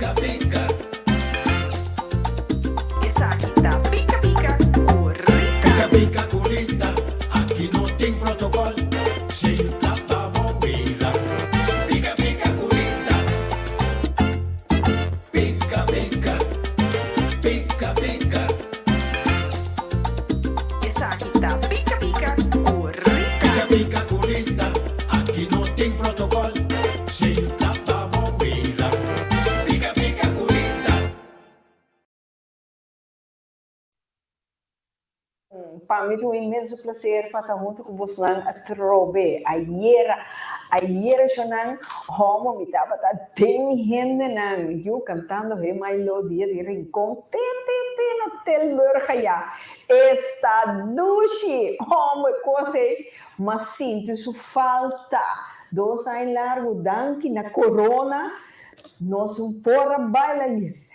pica pica. Essa aqui tá pica pica, corrida. Pica pica culita, aqui não tem protocolo. Senta pra bobeira. Pica pica culita. Pica pica, pica pica. Essa aqui tá pica pica, corrida. Pica pica culita, aqui não tem protocolo. Senta pra bobeira. Pica pica culita. Para mim é um imenso prazer para estar junto com vocês a trobe. Ayer jornal, como me estava tem gente nan, eu cantando he mailo dia de rincón, te no telur kaya. Esta duche, como coisa, mas sinto isso falta. 2 anos largo, danke na corona, nós porra baila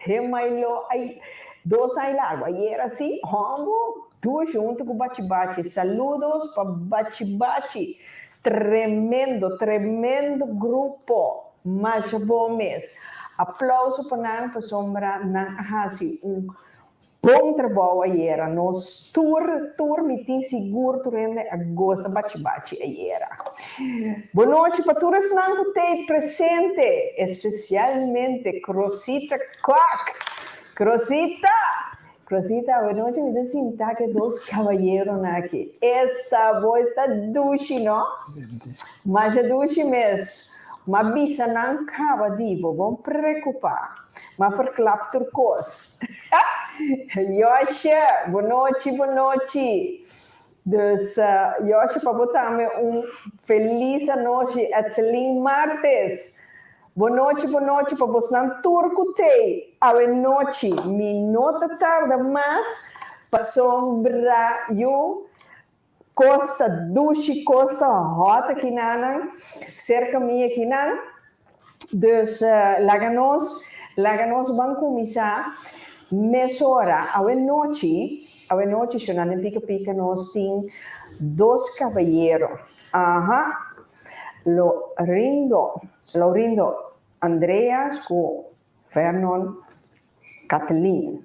he mailo ai 2 anos largo. Ayer assim, como tu junto com Bate-Bate. Saludos para Bate-Bate. Tremendo grupo. Mas bom mês. Aplauso para nós, sombra, nang ahasi. Bom trabalho ayer. Nos tour, meeting seguro, turende a gosta Bate-Bate ayer. Boa noite para todos nang que presente, especialmente Crosita Quack. Crosita, buenas noches, me siento que 2 caballeros aqui. Esta voz está duche, não? Mas é duche mesmo. Mas bisa não acaba de vamos preocupar. Mas verklap turcos. Josje, boa noite. Dus, Josje, para botar-me feliz noite, excelente martes. Boa noite para você não turcutei. A noite, minuto tarde, mas para sombra eu costa duche, costa hot aqui na cerca minha aqui na. Dus, laganos vamos começar mesora. A noite, chamando pica nós tem 2 cavalheiros. Laurindo Andreas com Vernon Chatelain.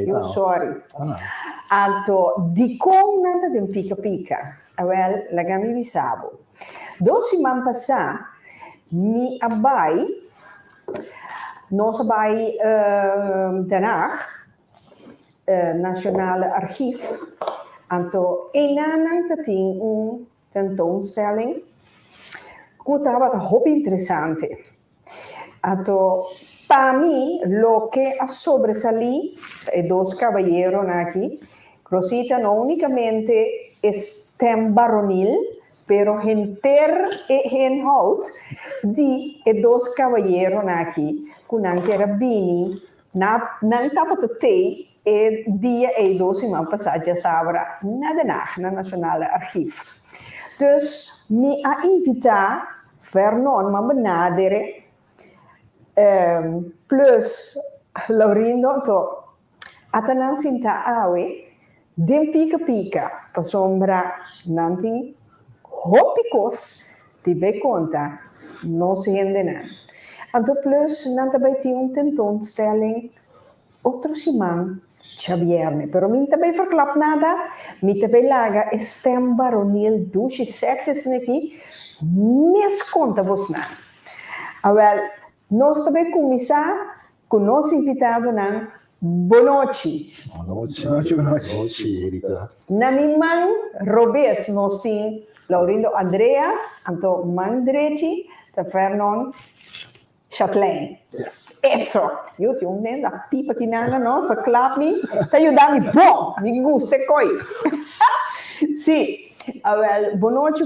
Eu sorry. Anto di com nada de pica. Well, lagami bisabo. 2 semanas passar, mi abai, nós abai Den Haag, Nationale Archief. Anto inanang tating tentoonstelling. Kutaba ta hobby interessante. Anto para mim lo que a sobresalí de 2 caballeros aquí, Crosita no únicamente es varonil, pero enter en hout di 2 caballeros aquí, kunang kerabini nang tapatate e dia e 2 semanas passada sabra na Den Haag, na Nationale Archief. Dus me a invita Vernon ma benadere plus Laurindo to atanan sinta awe den pica pa sombra nanti hopicos di be conta no se endena. Anto plus nanta baiti tentoonstelling outro semana Xavierne, pero mi também verklap nada, mi também laga stem baronil douche sexes aqui, mes conta vos na. Well, nós também começar com nosso invitado na boa noite. Boa noite, Erika. Na minha mão, Robes, nós temos Laurindo Andreas, Anto Mandreci, da Vernon Chatelain. Yes. Eso. Eu tenho da pipa que não, verklap me. Tá ajudando bom, me gusta coi. Sim. Well, boa noite.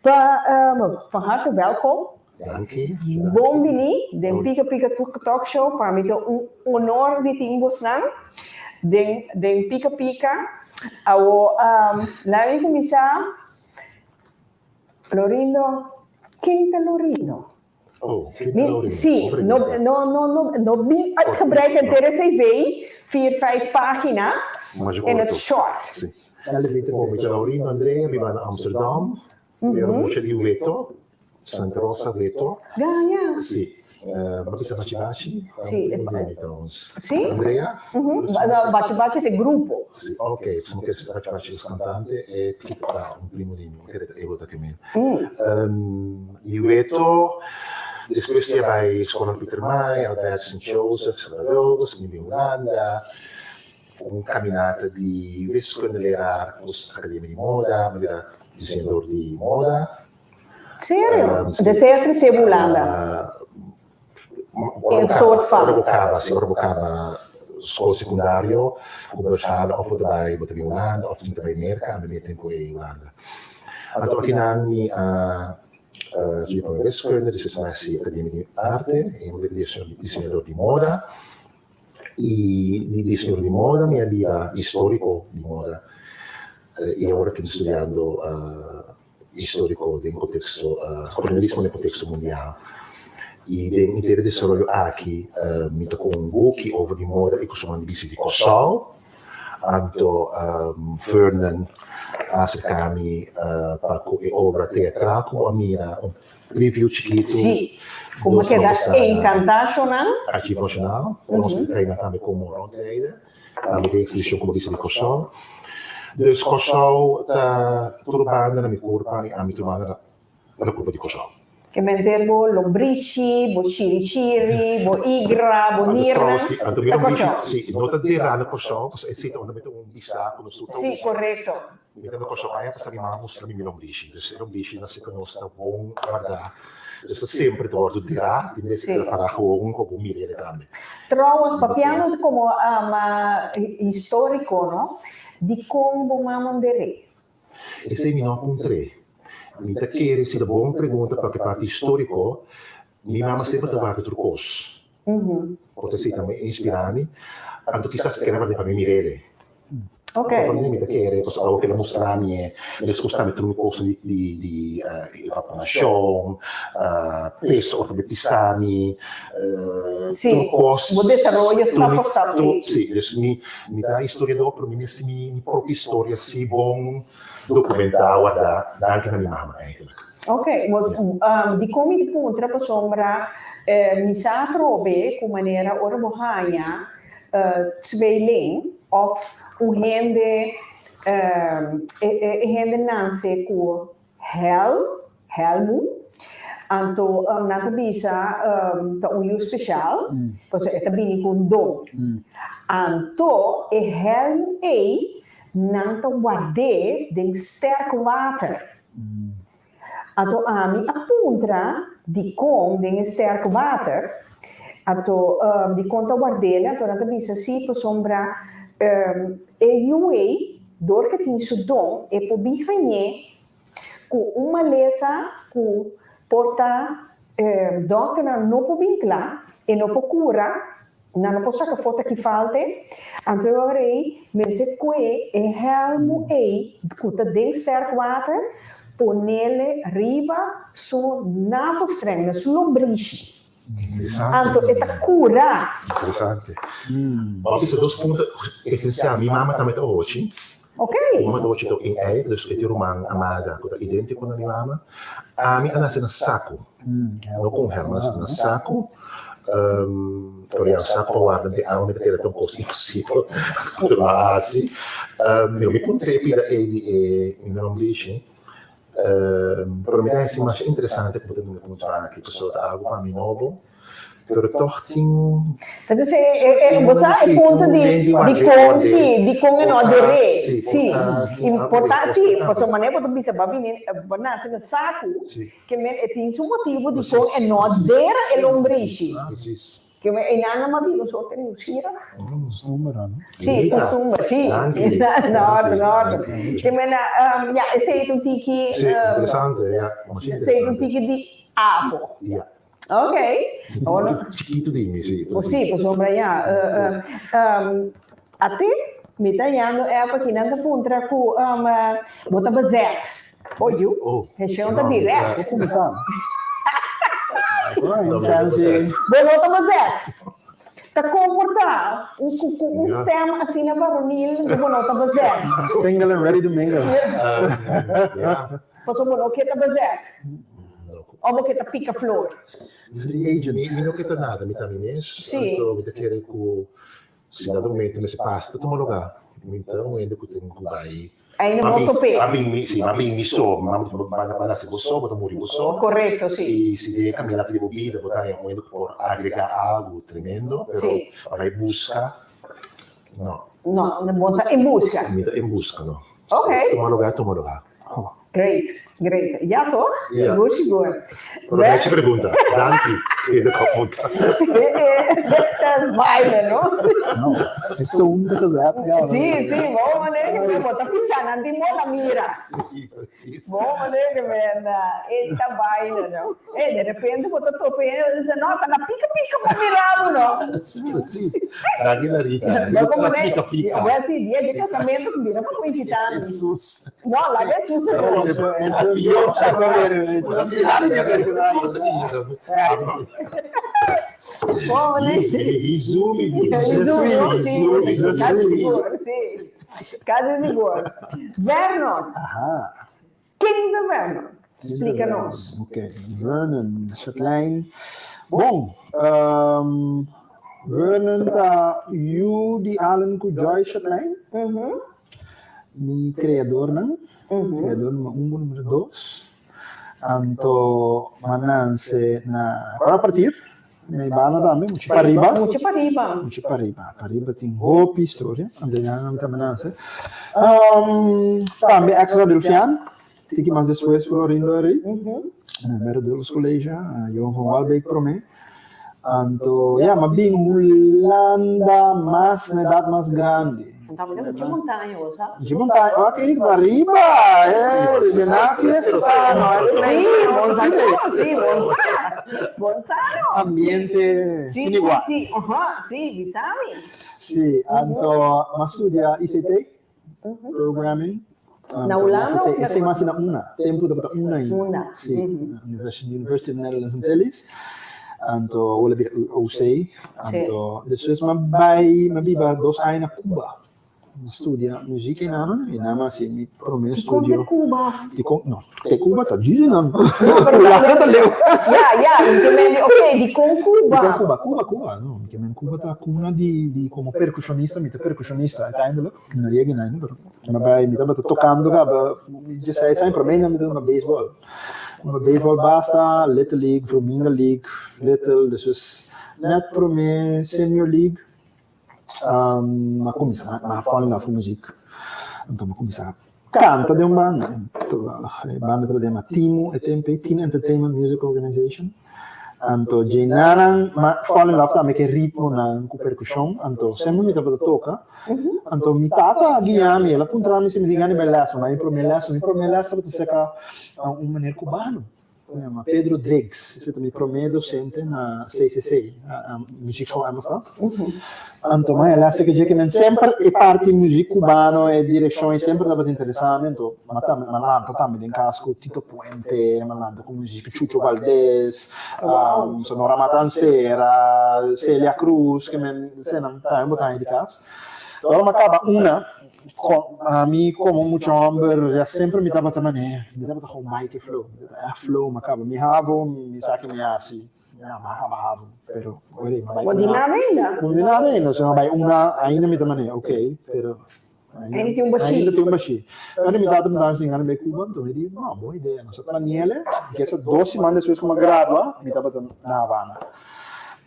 Van harte welkom. Dank je. Bom bini, den Pica Talk Show, para mim é honor de ter vos nan. Den Pica. Lá vem começar. Laurindo, quem é Laurindo? Oh, Sim, no bem uitgebreid en ter CV, 4-5 pagina in het short. Sì. All'evento come c'è Laurindo Andrea, mi va a Amsterdam, ero un di Uveto, Santa Rosa Veto. Ganha. Sì. Ma questa Baci? Sì. Sì? Andrea? Baci del gruppo. Sì, ok, possiamo che Baci il cantante e un primo di me, che è volta che me. Io vedo, después vai scuola Peter Mai, Albert St. Joseph, Lagos, in Olanda, un camminata di Wisconsin nell'era Accademia di Moda, ma era disegnatore di moda. Serio? Sì. De sempre sei in Olanda? Orbocava scuola secondario, come facciamo, o vai in Olanda, o in America, a me tempo in Olanda. Dopo 8 anni io come Wisconsin, di sessi Accademia di Arte, e un disegnatore di moda. Il disegnatore di moda mi aveva storico di moda, e ora che sto studiando storico nel contesto, colonialismo nel contesto mondiale. In intero desarrollo aqui, mi tocco un wiki over di moda e consumando di Kosovo, anto Fernan, Asakami, Paco e obra teatrale, come mia un review chiquito. Sì, come che da Encantational. Archivo Nacional, conosco treina também como rondleider, também tem exposição como disse de Kosovo. Dus Kosovo está turbando na minha curva, a minha turbanda na curva di Kosovo. Che menterbo lombrici, bo ciri, bo igra, bo nirna. Sì, nota di rana Kosovo, è stato un bisacco, Sì, corretto. Metendo Kosovo, sta rimando mostrando i lombrici, perché i lombrici non si conoscono buon, guarda, sto sempre torto di là, invece che parlare con un mirare también. Trouwens, papiano como histórico, no? Di como mamon de re. E se mi non tre. Mi chiede se la buona pergunta perché parte storico, mi mamma sempre trovato truccos. Potessi também ispirarmi, tanto chissà se era per me mirare. Ok. Mi chiede, cosa che la mostrarmi e le scostami per un corso di vaccinazione, peso, ortopedisani, sì, vuol desarrollo sta postata, sì. Sì, mi dà storia dopo, mi propria storia, sì, buon documentata anche da mia mamma. Ok, di come di punta per sombra mi sa trobe come maniera ora mohaya tweeling of hoe hende nanse ku helmu anto nata bisa ta un special pois é também com dom anto helm nanta guarde den sterk water anto ami appuntra di con den sterk water anto di conta guardele anto nata bisa si per sombra e UA, door que tem sudom, e por bihanhe, com uma lesa, com porta, doctora não por vinclar, e não por cura, não por sacar foto que falte, então eu orei, mas se que e helmo cuta den sterk water, por nele riba, su navo streng, su lombrici. Anto è cura. Interessante. Ma questi due punti essenziali, mia mamma también oggi. Ok. Mia mamma oggi in dus è romano amada, cosa identico con mia mamma. Mi hanno nato nel sacco. Non con hermas nel sacco. Però il sacco guarda che ha mettere un po' impossibile. Ma sì. Mi contrepida e mi non dice. Però mi sembra interessante poter incontrare che questo algo a nuovo, però toch ting. Então você é ponto di come no adore, sì, importante, sì, posso maneira poter bisa babine, banase nel sacco, che tem un motivo di con e no adere e lombrici. Che in Anna ma vi lo so che uscire? Sì, costume, sì. No. Che me ja, sei un tiki. Sì, interessante, ja. Sei un tiki di apo. Ja. Ok. Chiquito dimmi, sì. Sì, sombra ja. A te mi tagliando è perché non punta cu bota bazet. Oh, you? È scelta diretta. Come fa? Bolota bazet. Ta comportar um sistema assim na varonil de bolota bazet. Single and ready to mingle. Posso botar o que tá bazet? no. Ou que tá pica flor? Free agent. Mi non che nada, mi tá mes. Sì. Então, mi tá querer que se dá momento nesse pasta toma lugar. Então, ainda que tem que vai. Ainda molto Ma peggio. mi so, ma se posso, ma muri posso. Corretto, sì. Si deve camminare di bobina, potrai un momento per aggregare algo tremendo, però Sì. vai busca. No, No, in busca. in busca, no. Ok. Toma lugar. Oh, Great. Ja toch? Ja. Sigur. Però lei ci pregunta, Danti, credo che appunto. Dat is bijna, no? no, è tonda casata, cara. Sì, vamos a ver, tá fichando, andiamo la mira. Sì, preciso. Vamos a ver, ele tá baile, não? E de repente, botou topendo, diz, não, tá na pica-pica, vou mirar, não? Sì. Dagli la riga. Não, como nem, Pica, pica. agora esse dia de casamento, que vira, vamos invitar. Jesus. Não, lá é susto. Io Vamos, né? Risumi. Casa seguro. Vernon, Aha. quem é Vernon? Explica-nos. Ok, Vernon, Chatelain. Bom, Vernon tá you di Alan ku Joy Chatelain, mi criador não? Criador número 2. Anto mananse na para partir, may bana dami, muito para riba. Muito para riba. Muito para riba. Para riba tem hope história, ande na nami mananse. Também extra Delfian, tiki mas depois Florindo aí. Número 2 colégio, eu vou Walbeek pro me. Anto, yeah, mabing Holanda mas na idade mais grande. Estamos de montanha, sabe? De montanha, ok, para riba, de na fiesta, tá, não é? Sim, Gonçalo. Ambiente Sim, sin igual. sim, sabe? Sim, então, mas estudia ICT, programming. Na Holanda ou esse é mais na UNA, tempo da UNA. Una. Sim, University of Netherlands Antilles. Então, eu lembro UC. Então, depois mabiba 2 anos na Cuba. Studia musica in Anna, in Anna si mi promesso studio. Cuba. No, te Cuba sta girando. Ok, di con Cuba. Cuba, no, che in Cuba sta una di come percussionista, mi percussionista uiteindelijk, non riesco in però. Ma bij mi stava toccando, je sei sempre bene met een baseball. Maar baseball basta, Little League, Flamingo League, Little, dus net pro me Senior League. Ma comincia a fare la musica. Então, comincia a canta de banda. Banda tradima Timo e Tempe, Teen Entertainment Music Organization. Então, Jainaran, ma fare la fama che ritmo na percussion. Então, sempre mi tava toca. Então, mi tata guiami, ela puntrami se mi digani bellezza, ma mi promessa per seca un manier cubano. Ma Pedro Driggs, è stato il primo docente na 666, a Musikschool Amsterdam. Anto, ma è la che dice sempre e parte musica cubano e direzione sempre da interessamento, ma tammi in casco Tito Puente, ma con musica Chucho Valdés, Sonora Matancera, Celia Cruz, che se non hai un bottone di casa. Allora mi acaba una, a mim como muito homem, já sempre me dava também, me dava com mic flow, flow, me acaba, me ravo, me saca me assim, ravo, pero, olha, Non di nada ainda. não di nada ainda, se não vai uma ainda me também, ok, pero Ainda tem um baixinho. Ainda tem um baixinho. Quando me dava me assim, me Cuba, então me digo, não, boa ideia, não sei para Niele, que essa 12 semanas depois como gradua, me dava na Havana.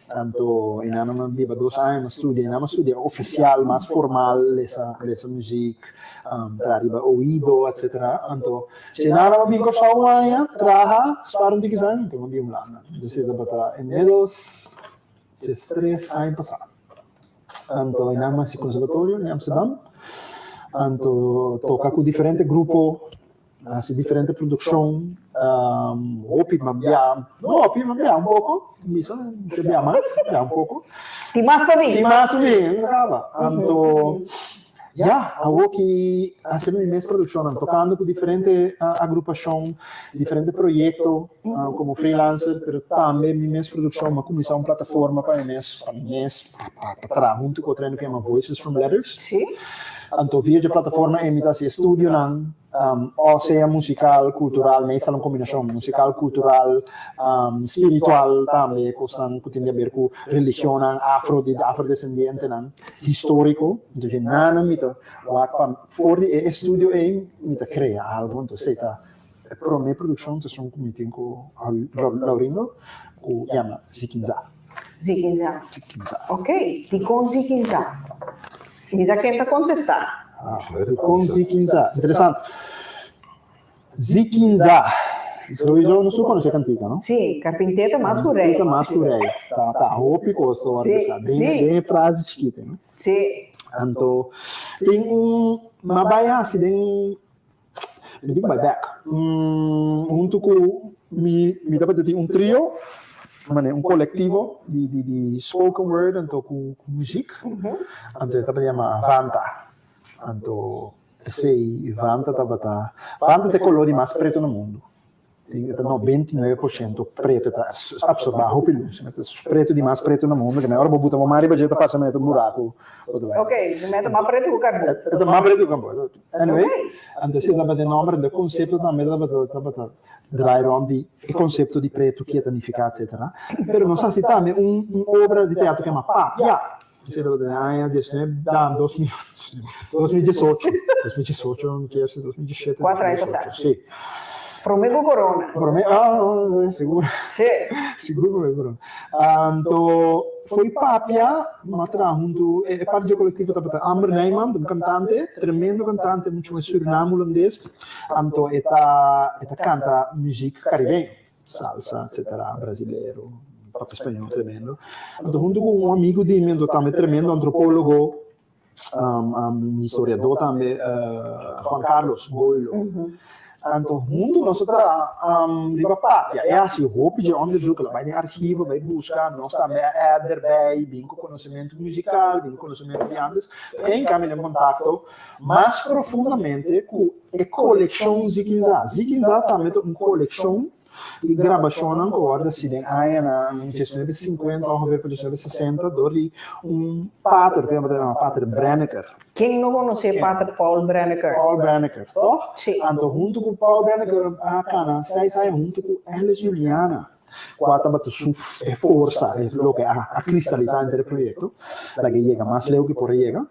Tanto in Anna viva 2 anos, studia in Anna studia oficial, mais formal, essa música, arriba ouído, etc. Tanto, se in Anna vinco só um ano, traha, sparo de que ano, então vi lá, decida para em medos, 3 anos passados. Tanto in Anna si conservatorio in Amsterdam, tanto toca com diferente grupo, assim diferente produção, hopi ma abbiamo un poco, mi sono abbiamo un poco. Ti basta Ti via. mas bem, brava. Anto ja, avevo que fazer minha produção, tocando com diferente agrupação, diferente projeto, como freelancer, pero também minha produção, mas começar uma plataforma para trás, junto com o treino que chama Voices from Letters. Sì. Anto via de plataforma emita si studio nan o seja musical, cultural, meestal uma combinação musical, cultural, spiritual também, que tem a ver com religião afrodescendente, histórico, então nada mita, for de estúdio mita cria algo, então sei tá, para minha produção, são como tem com Laurindo, com chama Zikinza. Zikinza. Ok, di con Zikinza. Mi sa che tenta contestar. Com Zikinza, interessante. Zikinza, não sou quando você cantica, não? Sì, carpinteta masculei. Cantica masculei. Tá, roupa costo, bem frase chiquita, né? Sì. Então, tem uma baia assim, tem eu digo back. Tuku me dapat tem trio, coletivo de spoken word então com música. Então eu também chama Vanta. Então esse Vanta Vanta tem colori mais preto no mundo. Tem 29% preto, absorba roupa luz, preto de mais preto no mundo, que na hora bobuta uma mari budget passa meter um buraco. Ok, não mete mais preto que o carbo. É mais preto que o carbo. Anyway, antes se dava de nome do conceito também dava dry rond di conceito di preto que é tanificado, etc. Pero não sei se também obra de teatro que é uma papia. Você deve ter 2018, que é 2017. 4 anos passados. Sim. Promego Corona. Seguro. Sì. Seguro. Então, foi papia, matra junto, é parte do coletivo da Amber Neyman, um cantante, tremendo cantante, muito mais suriname holandês. Então, ela canta música caribenha, salsa, etc., brasileiro, pop espanhol, tremendo. Então, junto com um amigo de mim, também tremendo antropólogo, historiador também, Juan Carlos Goilo. Então, junto nós riba papia, é assim, roupa de onderzoek, vai no arquivo, vai buscar, nós também é bem com conhecimento musical, bem com conhecimento de antes, em caminho em contato mais profundamente com a coleção Zikinza. Zikinza também é uma coleção de gravação agora, assim, na gestão de 50, vamos ver, gestão de 60, dori pater, que é pater Brenneker. Quem não conhece Pater Paul Brenneker? Paul Brenneker, toch? Sim. Então, junto com Paul Brenneker, sai junto com Elis Juliana. Quatro batus força, é o que a cristalizar entre o projeto, para que chega mais leu que por chega.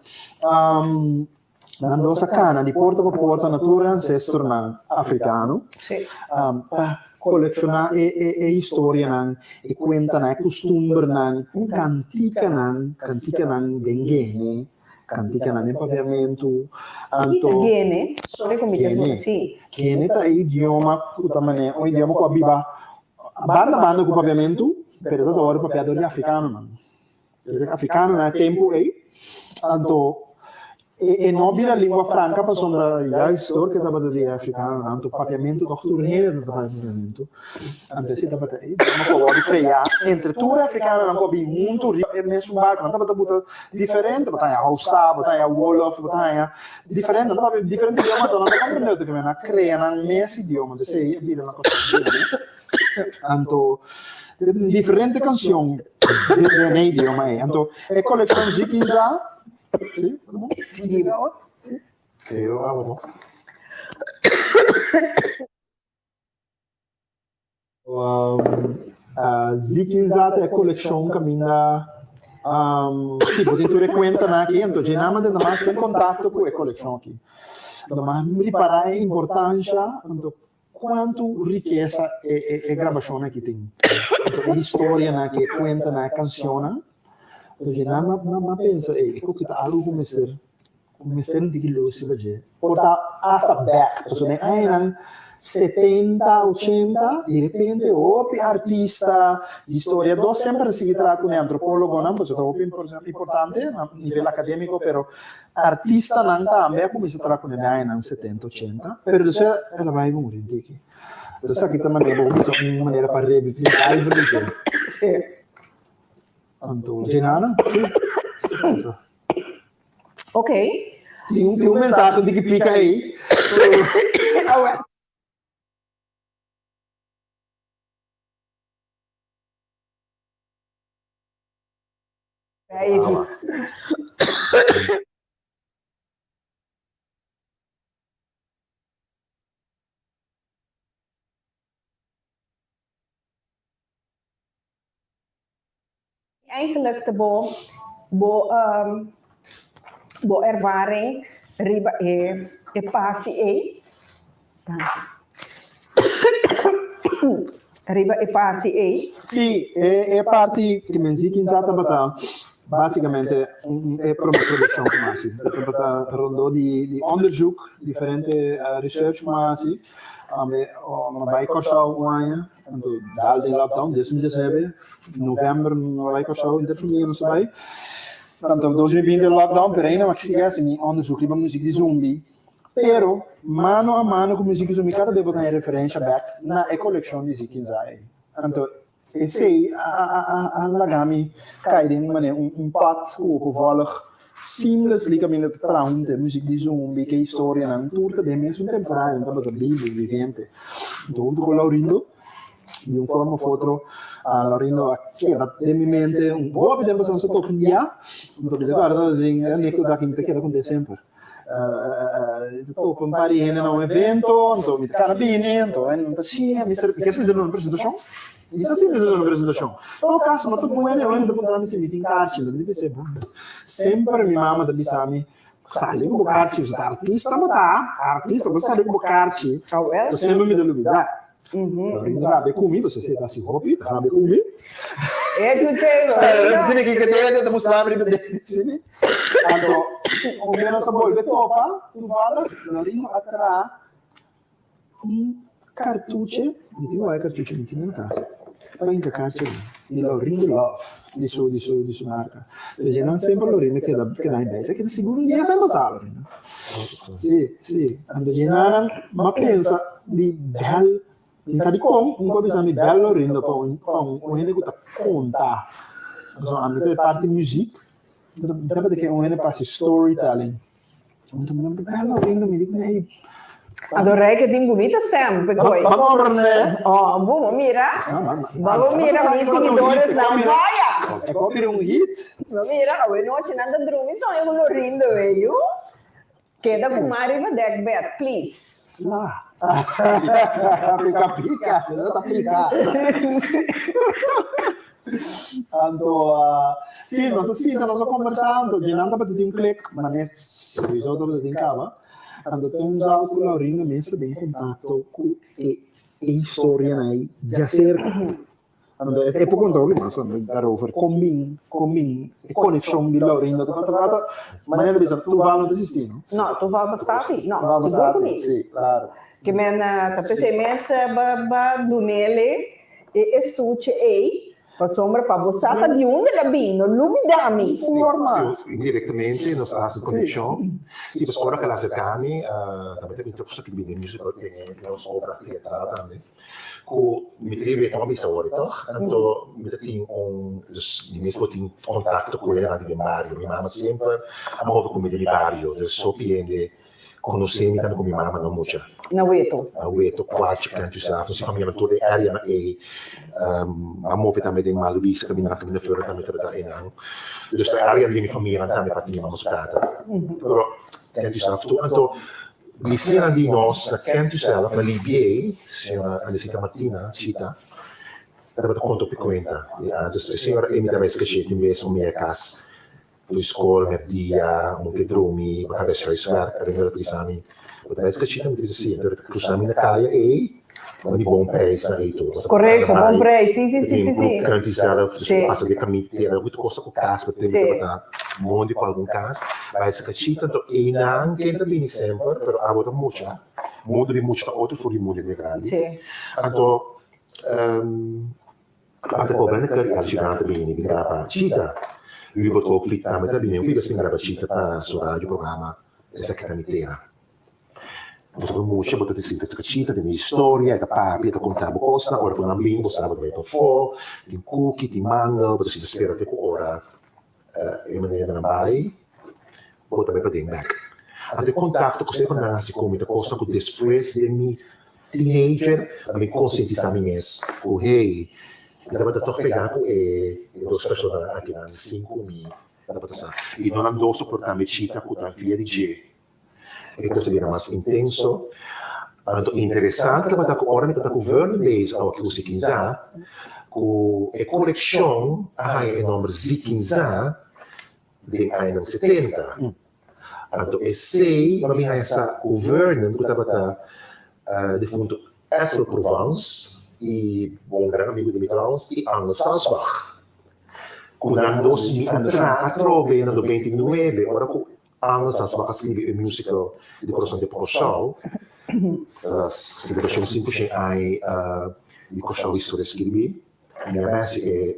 Nando sa cana di porta por porta natura ancestro africano. Sì. Collecciona e storia nan e cuenta nan costumbre nan cantica nan dengene cantica nan papiamento Gene, sorry come dice, sì. Gene ta idioma utamane o idioma ko abiba banda ko papiamento pero ta ora papiado di africano nan africano na tempo anto e nobile lingua franca per sono gli stor che da di africano tanto papiamento culturale da papiamento anche se da battere ma può creare entre tour africano non può junto e messo barco non da butta differente battaglia hausa battaglia wolof battaglia differente non proprio differente idioma non comprendete che me crea un mesi idioma de sei dire una cosa tanto differente canzoni nei idioma tanto e collezione Zikinza. Si dica. Che io amo. Zikinza é a coleção que minha tipo de conta na aqui então já nada de mais em contato com a coleção aqui então mas me reparar a importância então quanto riqueza é gravação aqui tem a história na que conta na canção então já nada pensa ecco que tá algo começar de que se vai porta hasta back então nem aí 70, 80, di repente o artista, historiador, sempre si trata con antropologo, non è troppo importante a livello accademico, però artista non cambia come si tratta con gli anni 70, 80, però adesso la vai a morire. Adesso che in maniera parrebbe più live, Sì. tanto genana, Ok. Ti un messaggio di chi pica aí. eigenlijk de bo ervaring riba e party riba e party Sì, è parti che mi si chinsata bata basicamente è production masi. Rondo di onderzoek, differente research masi. Maar bij Kosovo wanneer, en toen daal de lockdown, dus we hebben november bij Kosovo interveneren zo bij. Tanto 2020 lockdown per ena, ma si mi onderzoek di musica di zombie. Pero mano a mano con musica zombie cada devo dare referenza back na e collection di Zikinzai. Tanto e sei alla gami kai un pat toevallig seamlessly kan in het trouwen de muziek die zombie che storia na turta de mes un temporale da per bimbi vivente. Dopo con Laurindo di un forma foto a Laurindo a chieda de mi mente un po' di tempo senza top ja. Dopo de guarda netto da che mi chieda con te sempre. Dopo un paar in un evento, então mi carabini, então sì, mi serve perché mi danno una presentazione. Mi sta sempre dando una presentazione. Oh cazzo, ma tu puoi venire dopo andare a meeting carci, da dire sempre mi mamma da bisami. Sali un carci, sta artista, ma artista, tu sali un carci. Oh, well. Sempre mi devo dire. Rabe comigo, se você tá se roupi, rabe comigo. Sini que tem, da mostrar para ele, sini. Então, o meu nosso boi de topa, tu fala, Laurindo atrás cartucce, mi ti vuoi cartucce mi ti in casa. Poi in cartucce di Laurindo Love, di su marca. Perché non sempre Laurindo che dai bene, che sicuro un dia sempre sa Laurindo. Sì, andando ma pensa di bel pensa di con un po' di bello Laurindo con un che conta. Insomma, a parte music, deve che un passi storytelling. Un bello Laurindo mi dico Adorei che tem bonita stem, pegou. Vamos mirar. Vamos mirar os seguidores da Vaia. É copiar hit. Vamos mirar, hoje não tinha nada drumi, só eu Laurindo veio. Queda com Mari no deck bet, please. Pica, tá pica. Tanto, sì, non sto conversando, girando per un click, ma ne risolto da tincava. Quando turns out con Laurindo messa bem contatto con e storia nei già cerca. E poi controllo ma daarover combin e connection di Laurindo ma ne dice tu vai non desistino? No, tu vai bastante? No, sicuro comigo. Sì, claro. Che men tapese messa ba dunele e estuche pa sombra pa bossata di un labino, lumidami. Normal. Sì, indirettamente non sarà in connection. Sì, per ora che la cercani, avete vinto questo tipo di musica che non so praticamente anche. Mi devi trovare solito, tanto mi metti dus die meeste in contatto con le Mario. Mi mamma sempre a muove come di Mario, del so piende conoscemi tanto come mamma non mucha. Na weto. A weto quatro cantos lá, você família toda área e a muove também de Malubis, que mina caminha fora também da enang. Dus a área di mia famiglia também para minha mamma stata. Però cantos lá tutto di sera di nos cantos lá per l'IBA, signora Alessita Martina, cita. Dat conto per conta. Ja, dus de signora Emita aveva scritto invece om meer kas. Voor school met dia, om che dromi, we hebben schrijfwerk, en we hebben esami. Wat hij scritto met deze signora, dat cruzami na caia e maar die bom prijs naar ito. Corretto, bom prijs, sì. Kan die zelf, dus als we kan niet teren, moet kosten ook kaas met hem, dat mondi com algum kaas. Wij scritto tanto e anche da bini sempre, però a voto mucha. Modo di mucha auto voor die moeder meer grandi. Sì. Anto parte problema che il gigante bene di grava cita. Lui botou fritta metà bene, qui questa grava cita per su radio programma essa che mitera. Botou mucha, botou di sintesi cita di storia, da papi, da contabo costa, ora con un bimbo stava detto fo, di cookie, di mango, botou si spera che ora e maniera mai, botou per ding back. Ante contatto con sempre nasi come da costa con después de mi teenager, mi consentissami mes, hey, dapat toch pegato e dos persone anche da 5.000 dapat sa e non andò sopportare cita con la figlia di G e questo era più intenso interessante dapat ora mi tata govern base o che usi kinza a correção em número Z15 de anos 70. Então, esse para mim essa governo que estava de fundo Axel Provence e bom grande amigo de Mitrans e Anglo Salzbach. Quando 2003 em 2029, ora com Anglo Salzbach escreve um musical de coração de Prochal, escreveu 5% de Prochal história escrevi, e a base é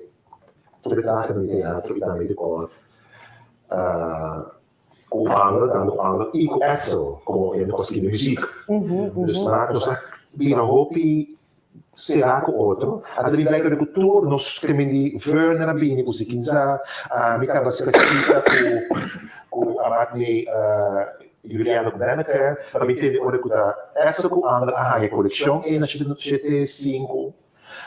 interpretare no teatro e também de cor. Com Anglo, dando Anglo e com Axel, como ele escreve música. Dus vira hopi será com outro. A da biblioteca de cultura, nós temos de ver na bine com se quiser, me acaba se pratica com a Matne Juliano Beneker, para me entender onde está essa com a coleção e na GT5.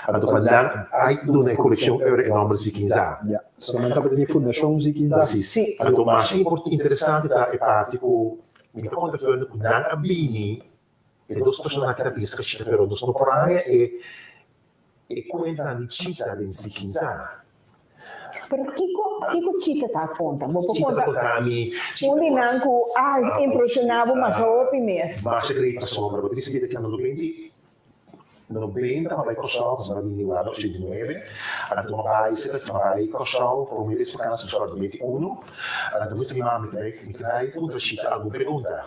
Então, mas aí do na coleção é o nome de 15. Ja, somente para ter fundação de 15. Sim. Então, mas é interessante é parte com me conta ver com a bine e dos personaggi capiscono però dos temporanee e comentano cita di Sikinza. Pero Kiko cita tá conta, vou Cita contar. contami, Onde nanco impressionava, mas hopi mesmo. Baixa grita sombra, perché si vede che hanno 90, ma vai Crossal, sono arrivati in 89, hanno vai Crossal, per un mese di vacanza, sono 21, hanno messo mia mamma mi dai, contra cita alguna pregunta.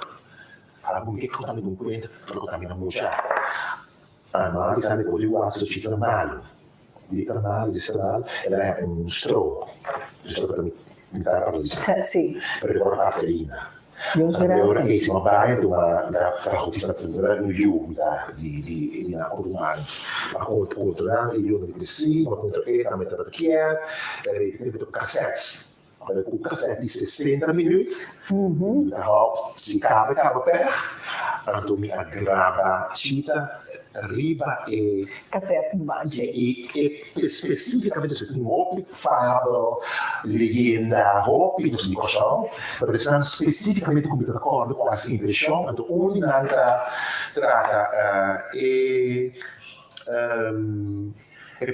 Algum que conta-me com cuenta, porque conta-me na mocha. Ma di sangue con l'uasso ci trabalho. Di trabalho, ela é stro. Giusto per mi dare per lì. Sì. Per ricordare la carina. Deus Ora che graças. siamo vai da frautista no giù di na ormai. Ma contro io non sì, ma contro a mettere da chi è, per cassette. Com cassete de 60 minutos, se cabe per, então me agrava cita, riba e Cassete base. especificamente se tem hobby, fábula, legenda, hobby, não sei qual, mas estão especificamente com muita acordo com essa impressão, então onde nada trata é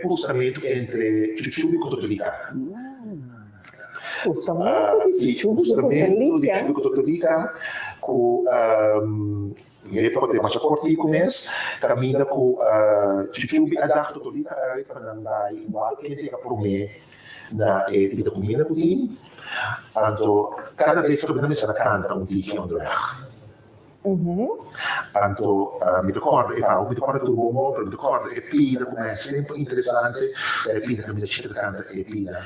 cruzamento entre Chuchu e Cotolica. Justamente di ciubo di Ciubo Cotolica com ele pode mais corti com esse caminha com Chuchu a dar Cotolica para andar igual que ele fica por mim na vida comida com ele então cada vez que eu me canta dia André então mi ricordo tudo bom mi ricordo e Pina come è sempre interessante Pina che mi dice canta e Pina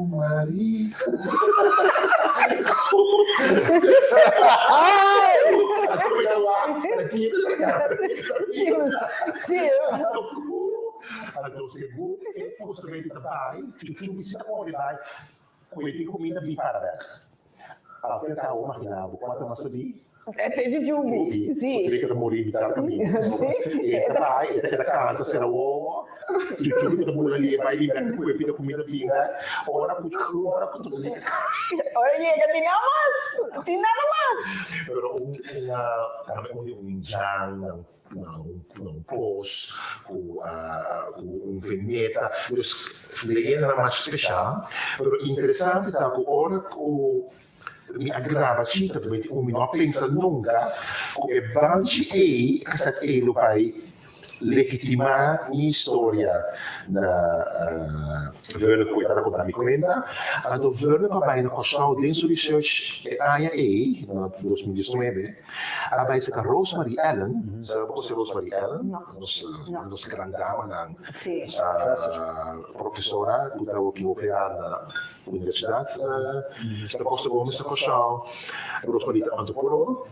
Maria. Sì. Allora, se vuoi, possiamo trabalhar, tu precisa trabalhar, quelli comida di parada. Allora, eu imaginava, quanto mais sabia, Tem de giubi, sì. poderia que morrer de tal caminho. Sì. E vai, e da canta, será o tu da mulher ali, vai liberar com a comida pinga, ora com tudo isso. Ora chega, tem nada mais. Però un jam, un post, un vignetta, dus legenda era mais speciale, però interessante da ora mi aggrava cita perché mi non pensa lunga e banci e casat e lo pai legitimare una storia na verne que era contar mi comenta ando verne papai na costa dentro research AIA na 2019 abai se Rosemary Allen sabe você Rosemary Allen nos grande dama na Sì. professora que opera na universidade sta posto come sta costa Rosemary antropologo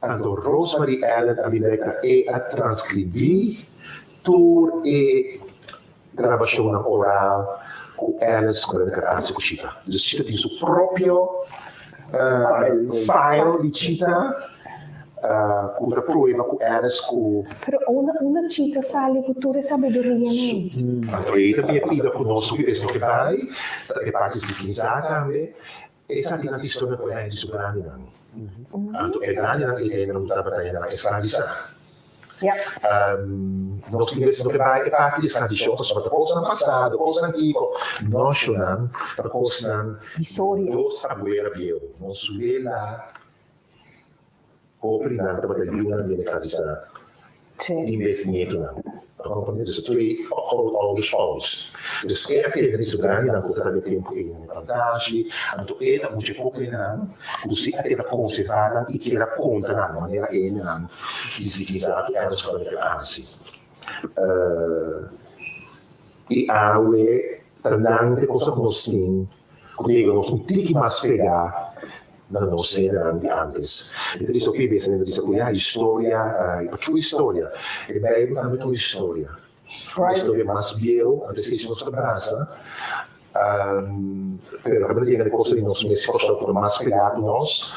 então Rosemary Allen a biblioteca e a transcrever tour e gravação oral com Alice com a Cita. Então, Cita tem seu próprio file de Cita com a prova com Alice com... Però una cita sale cultura e sabedoria, né? Então, ele também é pedido conosco que isso que vai, é parte de 15 também, e está tendo a história com a gente super grande. Então, é grande, ele não está para a escravização. Ja. Nós temos que vai parte de tradição, sobre a coisa no passado, coisa antiga, nós não, a coisa História. nós agora viu, nós vê lá, obrigado para ter uma de tradição, Sim. investimento não. Compreende? Dus twee oude schouders. Dus eigenlijk is het belangrijk dat we dat tempo in een plantage, en toen eerder moet je ook in aan, dus die eigenlijk conserveren, ik keer contra aan, wanneer een aan, is die zaak ergens kan ik aanzien. E awe, tanang cosa conoscem, digo, nós não temos que mais pegar na nossa era de antes. Então, isso aqui, pensando nisso, a história, porque a história, é bem também uma história. Uma história mais velha, antes que nossa braça, pero a primeira coisa que nós me esforçamos mais pegar nós,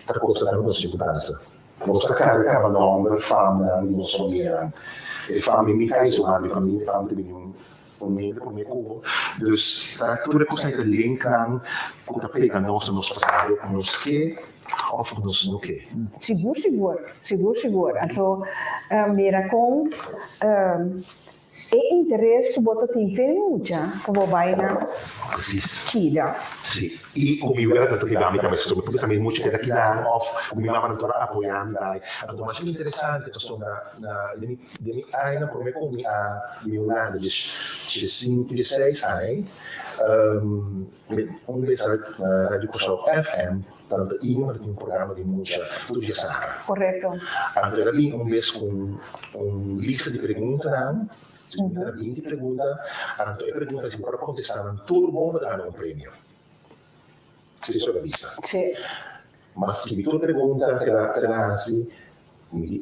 a coisa da nossa segurança. Nossa carga, o nome, a fama, não sonhar. A fama, me cai zo aan, a minha fama também momento por meu dus tudo é constante link aan como pega nós nos passado nos que of nos no que Seguro. Então, mira com interesse bota tem fenuja como vai na China. Sim. E como eu era dinâmica mas sobre pensamento muito que daqui na of como eu não estou apoiando aí então mas interessante que na de ainda por me como a Yolanda de 5 de 6 aí vez na Rádio Coral FM tanto iemand um programa de música tudo isso. Correto. Então era vez com lista de perguntas não. A 20 perguntas, a pergunta que para contestar todo mundo dá um prêmio. Se isso é lista. Sim. Mas se toda pergunta que ela assim,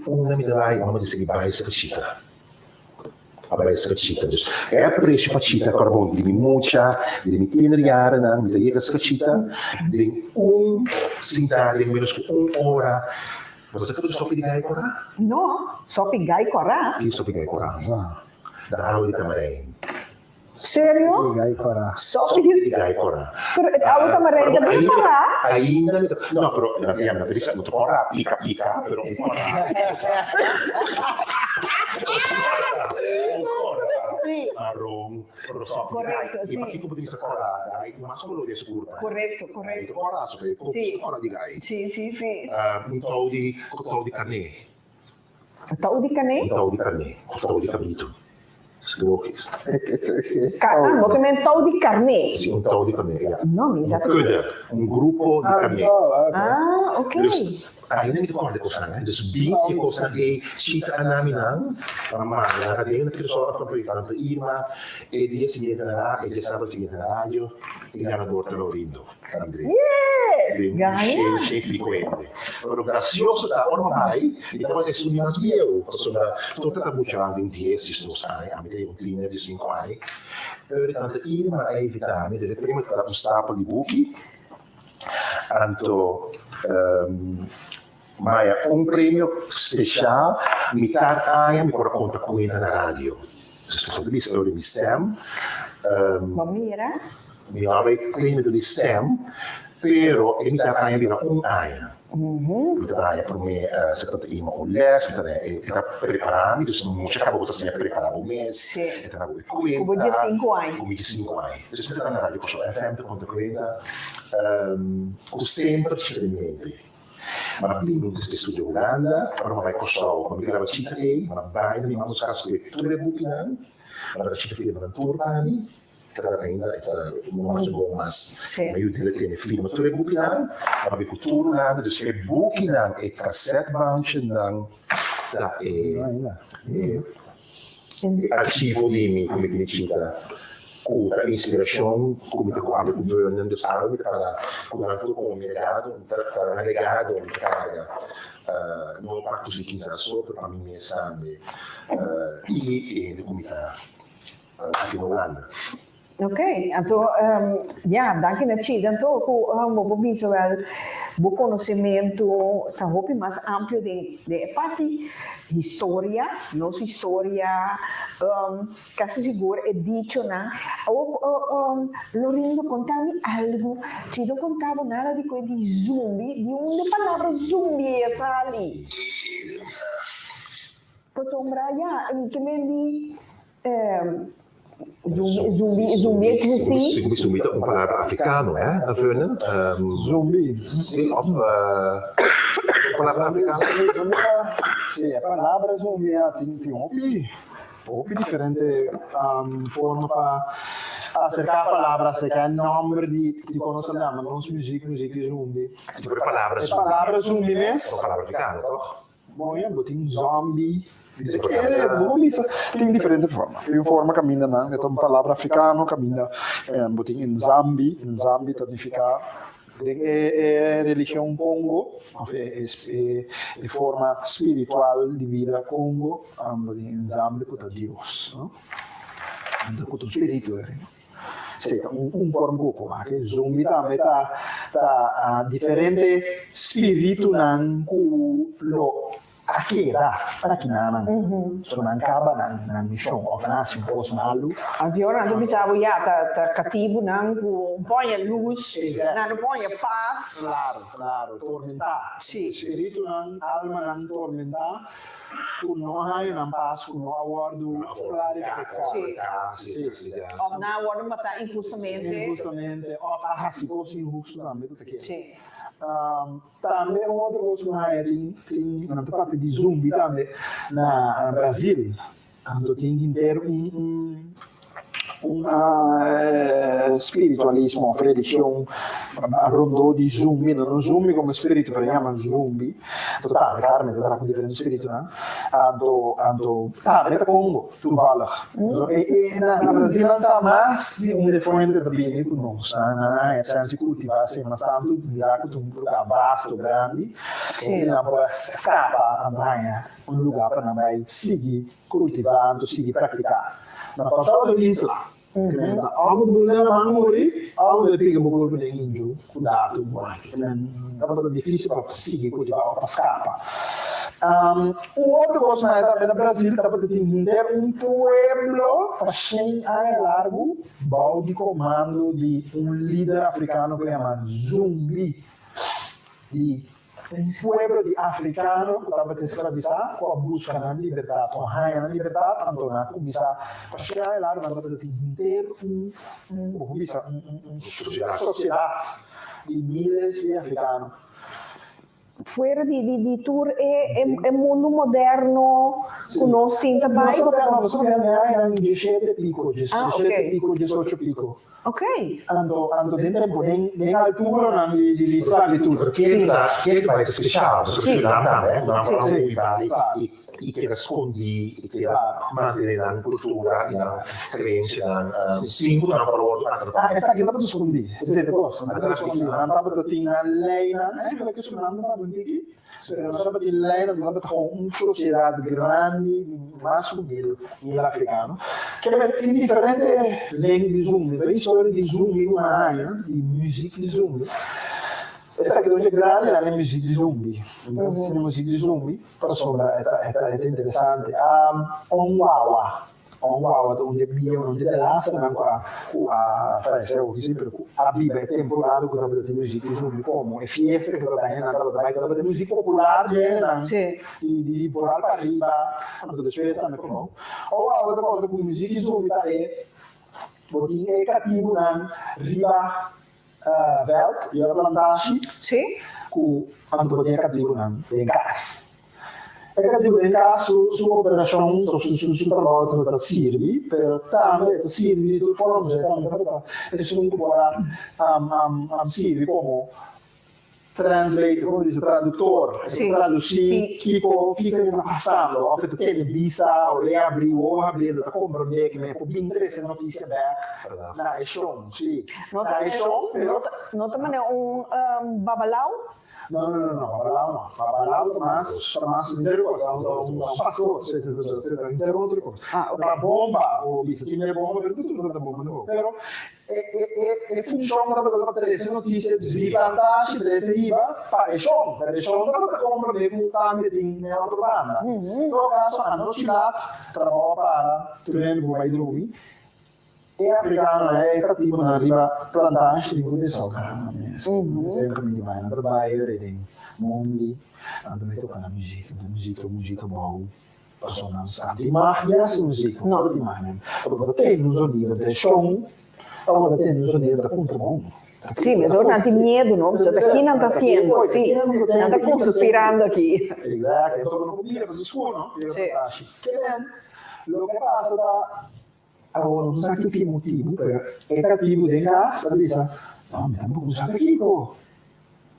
uma me dá uma diz que vai ser chita. A vai ser chita. É a preço para chita para bom de muita, de me teneriar na, me chega essa chita, de sentar de menos que 1 hora. Você tudo só pedir gai corá? Não, só pegar e correr. Isso pegar e corá. Da aula também. Sério? Ligar e corar. Só pedir. Ligar e correr. A outra maneira também correr. Ainda não, pero la mia matrice non corra pica, però un Sì. marrón, però so Corretto, sì. ma che come dice corra, dai, ma solo di scurta. Corretto. Corra, so che corra di gai. Sì. Un tau di carne. Tau di cane? Un tau di carne, un tau di cabrito. Sgokis. Movimento tau di carne. Sì, un tau di carne. Ja. No, mi sa. Un gruppo di carne. Ah, ok. Dus ainda niet kwam de kosan, dus bing kosan e chita anaminan, maar la cadena che so fa poi tanto Irma e di si na e che stava si na radio e la dorta lo rindo. Andrea. Gaia. Che piccole. Però gracioso da ormai, e poi su di Masbieu, sono tutta la buccia in 10 sto sai, a mettere un cleaner di 5 anni. Per tanto Irma e invitami, delle prime tra un stapel di buchi. Anto ma è un premio speciale, mi tarda mi racconta come na radio. Sono bellissimo di stem. Ma mira? Mi avete premio di stem, però mi tarda mi un aia. Mi tarda per me se tratta di un les, mi tarda prepararmi, dus non c'è capo cosa si prepara un mese. Sì. E tarda Come di 5 anni. Come di 5 anni. Dus mi tarda na radio, posso FM, conto quella, con sempre cittadini. Maar prima in het studio Holanda, waarom wij kosten van de gravatita maar bijna die man schaadt weer toe de boeken aan, maar dat zit er een toerbani, dat ainda não é bom mas meio dele tem filme toe de boeken aan, maar we cultuur Holanda, dus het boeken aan, het cassettebandje dan, dat archivo die me come ti cita. Outra inspiração, como te abre governando os árabes para como legado, para legado, carga, não para os que só para mim sabe e como está aqui na Holanda. Ok, então, danke Nachi. Então, eu penso o conhecimento talvez mais amplo de parte história, nossa história, quase seguro é dito, né? Lorindo contava-me algo, te não contava nada de coisa de zumbi, de onde a palavra zumbi é ali. sombra, ja, que mendi zumbi assim. Zumbi é uma palavra africana, não é? Zumbi. Sim, palavra africana. Sim, a palavra zumbi tem opi diferente forma para acercar a palavra, acercar o nome de como se chama, não é música zumbi. Tipo de palavra A palavra zumbi É mesmo. uma palavra africana, toch? Bom, tem zombie. Tem diferente forma. Tem forma caminha, né? É uma palavra africana, caminha. Tem em Zambi significa é religião Congo, é forma espiritual de vida Congo, em Zambi puta Deus, não? Então, puta espírito, Sì, forma grupo, ma che zumbi também tá diferente espírito nan lo akira aqui na so nan kaba nan mission of nasi posso malu Agora não precisava tá cativo não põe a luz, não põe a paz. claro tormentar Sì. espírito nan alma nan tormentar kuno hai nan paz kuno awardo clarificar Sì. Of na worden matar injustamente. justamente of se fosse injusto também tudo aqui Sì. também outra coisa que tem na parte de zumbi também na Brasil quando tem que ter spiritualismo, religião rondou de zumbi, não zumbi como espírito, mas chama zumbi. Total, carne, tá com diferente espírito, né? Meta Congo, tu fala. E na Brasil lança mais de depoente também com nós, né? A chance de cultivar assim, mas tanto virar com um lugar vasto, grande, e não pode escapar a banha, lugar para não vai seguir cultivando, seguir praticando. Na passada isla, algo do problema não morrer, algo de pica bocor para índio, cuidado, é difícil para seguir cultivar, para escapar. Outra coisa também no Brasil, estava tentando ter pueblo para 100 anos largo, bom de comando de líder africano que chama Zumbi. Pueblo de africano que estava escravizado com a busca da liberdade, com a raia da liberdade, então na começar a chegar lá, mas estava tentando ter uma sociedade de milhares de africanos. Fora de tour é mundo moderno, com nós tem também. Nós eram 17 pico, 18 pico. Ok. Ando dentro tempo, nem altura di listare tutto. Che vai speciale, speciale, Sì. i che nascondi, che mantieni la cultura, la crescita, singolo una parola. Essa aqui dá para esconder. Siete posto, dá para esconder. Não dá para ter na lei, né? Que isso não dá para ter. Não dá para ter lei, não dá para ter uma sociedade grande, mais humilde, no africano. Que tem diferente lei de zumbi, a história de zumbi, uma área de música de zumbi. Essa aqui é grande, é a música de zumbi. Então, se é música de zumbi, para sombra, é interessante. Onwawa, onde via, onde é laça, a Bíblia é temporário, que dá para ter música de zumbi, como é fiesta, que dá para ter música popular, de porar para arriba, quando depois também, como. Onwawa, dá para ter música de zumbi, tá aí, porque é cativo, riba, Welt, die plantage, quando podia cativo em casa. É cativo em casa, sua operação, sua trabalho para servir, pero também serve de forma de eles não podem servir como translate, como diz, tradutor, traduzir o que está passando, ou feito televisa, ou abrir, está compreendendo que me pode interessar a notícia na Eshon, sim. Na Eshon, não também é babalau? Não, Babalau, Tomás, pastor, inteiro outra coisa. Uma bomba, ou isso, tem bomba, mas tudo é bomba, não. Pero, funciona para trazer notícias de plantagem, trazer IVA, para Eshon, para comprar com também tem outra banda. No caso, a noite lá, trabalha para treino com o vai dormir. É africano, é cativo na riba plantagem de produção. Sempre me vai na trabalho, tem monge, ando me toca na música boa. persona sta di magia su musica, No. non di magia. Dopo tem un sonido de som, dopo tem un sonido da contrabom. Sì, mi sono tanti medo, no? Aqui não está haciendo, sì. Não está conspirando aqui. Esatto, dopo non dire cosa suono, Sì. che ben, lo che passa da allora, non sa che motivo, perché è cattivo in casa, dice, no, mi tampoco un sacco Kiko.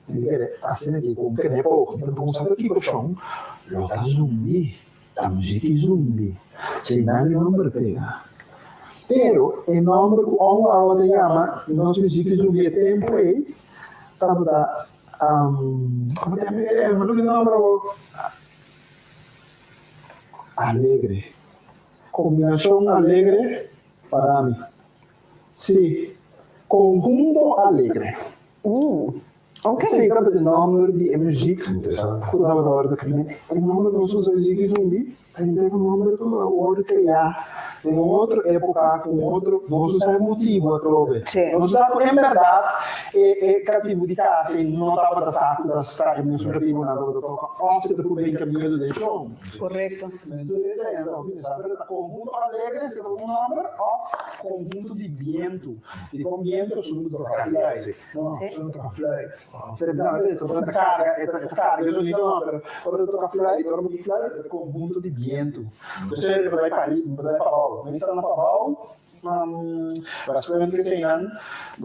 Dire, assene che con che ne poco, mi tampoco un sacco Kiko, sono, lo da zombie, da musica zombie, c'è in anni non per pega. Però, il nome che uomo si chiama, il nostro musica zombie è tempo e, stava da, come ti chiami, ma lui il nome Allegre. Combinación alegre para mí. Sí, conjunto alegre. Ok. Sí, proprio il nome di muziek. Interessante. Goed dat we dat horen. Il nome di zo'n muziek zombie. En ik un nome che vuole creare in un'altra epoca, con un altro, non so se è motivo, trovo. Sì. Non so se in verdad è cattivo di casa, non stava da sacco, da strada, non so cattivo, una cosa da tocca. O se te puoi ben cambiare del show. Corretto. Entonces, conjunto alegre se un nombre o conjunto di viento. E con viento sono toca flight. No, Sì. sono toca flight. Sarebbe una vez, sono carga, io sono no, però toca flight, ora di flight è conjunto di viento. Entonces, potrai parlare, mi stanno a Pavao. Para sicuramente sei anni,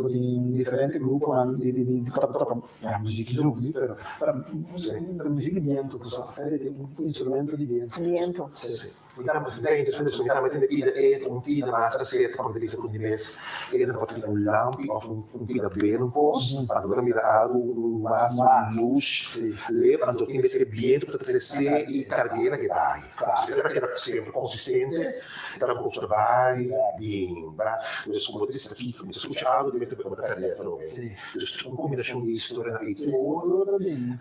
in differenti gruppi di musica zombie, però musica di viento, un strumento di viento. Viento. Sì. Diciamo, solitamente ne pide un pide, ma stasera quando dice con di messa, e dan potete un lampi of un pide bene un po', allora mira un vaso, un luce, le quando invece che viento potete essere in carriera che vai. Perché era sempre consistente, era un po' vai, bien, questo sono delle stati mi sto ascoltando di mettere per la carriera però. Questo una combinazione di storia e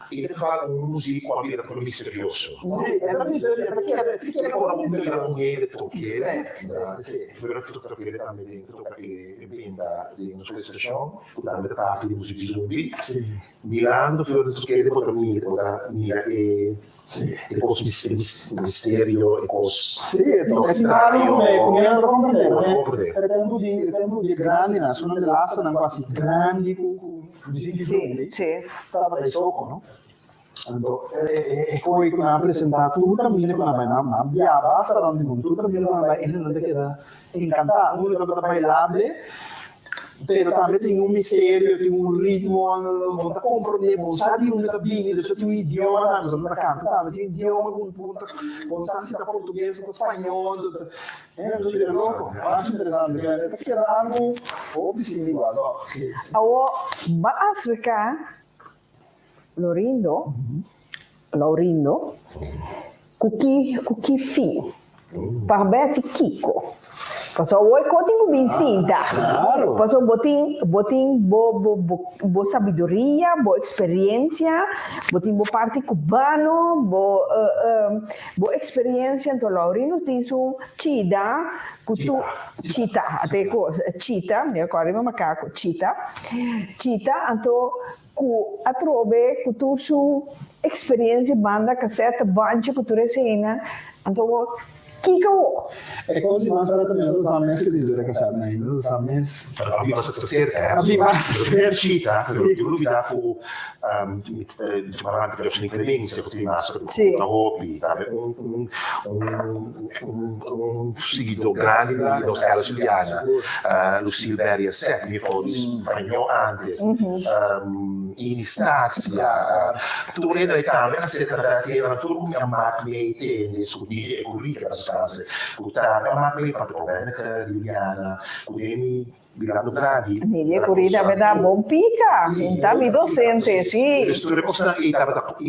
e fa un musica qua viene per misterioso. Sì, è la miseria, perché Ora un bel tocchiere, sì. però tutto capire también dentro che benda di una station, da metà parte di musica zombie, mirando fuori il tocchiere potrà mira e cos misterio e cos Sì, è strano come non lo comprendere. Per tempo di grandi, sono dell'asta, quasi grandi, Sì, sì. stava dai socco, no? E poi ha presentato tutta mille con la mabbia, basta, non di tutta mille con la mabbia, e non queda incantato, uno che bailable, però también tiene un misterio, tiene un ritmo, non ti comprendere, non sa di un cabini, adesso tu idioma, non so canta, tiene idioma con sansi da portoghese, da spagnolo, non so dire loco, ma è interessante, perché era algo obviously guarda. Awo, Africa, Laurindo, kuki fi, parbesi Kiko. Paso woi koting binsinta. Claro. Paso boting bo sabiduría, bo experiencia, boting bo parte cubano, bo experiencia en to Laurindo tisu chida, kutu chita, ate cosa, chita, mi ricordo macaco, chita anto ku atrobe kutu su experiência banda cassette banche kutu resena anto Kiko. E così non sarà também non so mesi di due casate, non so mesi. abbiamo stasera Abbiamo stasera. uscita io lui dopo per le incredenze che rimasto una hobby un sito grande di scala siciliana Lucille Berry a 7 mi fuori spagnolo antes in Stasia tu vedi le camere che erano tutto come a macchine tende su di e currica stanze puttana a macchine fatto bene che Liliana Udemi Milano Gradi. Nelle corrida me da buon pica, intanto docente, sì. Le storie possono in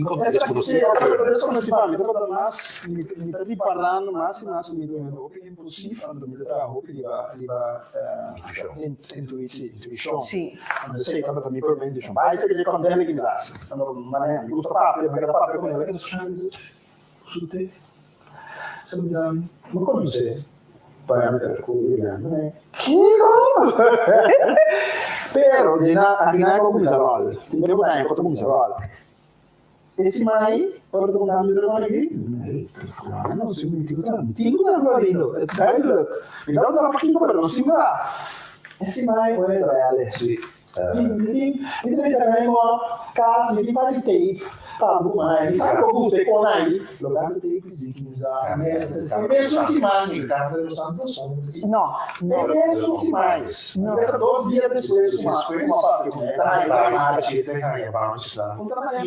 contesto Adesso come si fa? Mi trovo da Mas, mi sta riparando, massimo mi trovo impossibile, quando mi trovo intuition. Sì. Quando sei tanto mi permette, dice, vai se che gli condene che mi dà. Allora, ma ne gusto papio, ma che la papio con lei che su te. Ma come sei? Parameter pero ginagawa ko sa role. Hindi ko tayo ko sa role. E si Mai, para ko kami dito lagi. não sei me digo também. Tinha que dar lindo, é duidelijk. Então dá para aqui para não se vá. Esse mais é real. Sì. Mi deve essere uma casa di vari tape. Pablo, mas sabe como você com aí? Lugar de tape que usa. Penso assim mais. Il campo dello Santo sono Não, não. Penso assim mais. Não. Pensa 2 dias depois uma parte. Dai, ma ci tenga vamos sta. Conta mais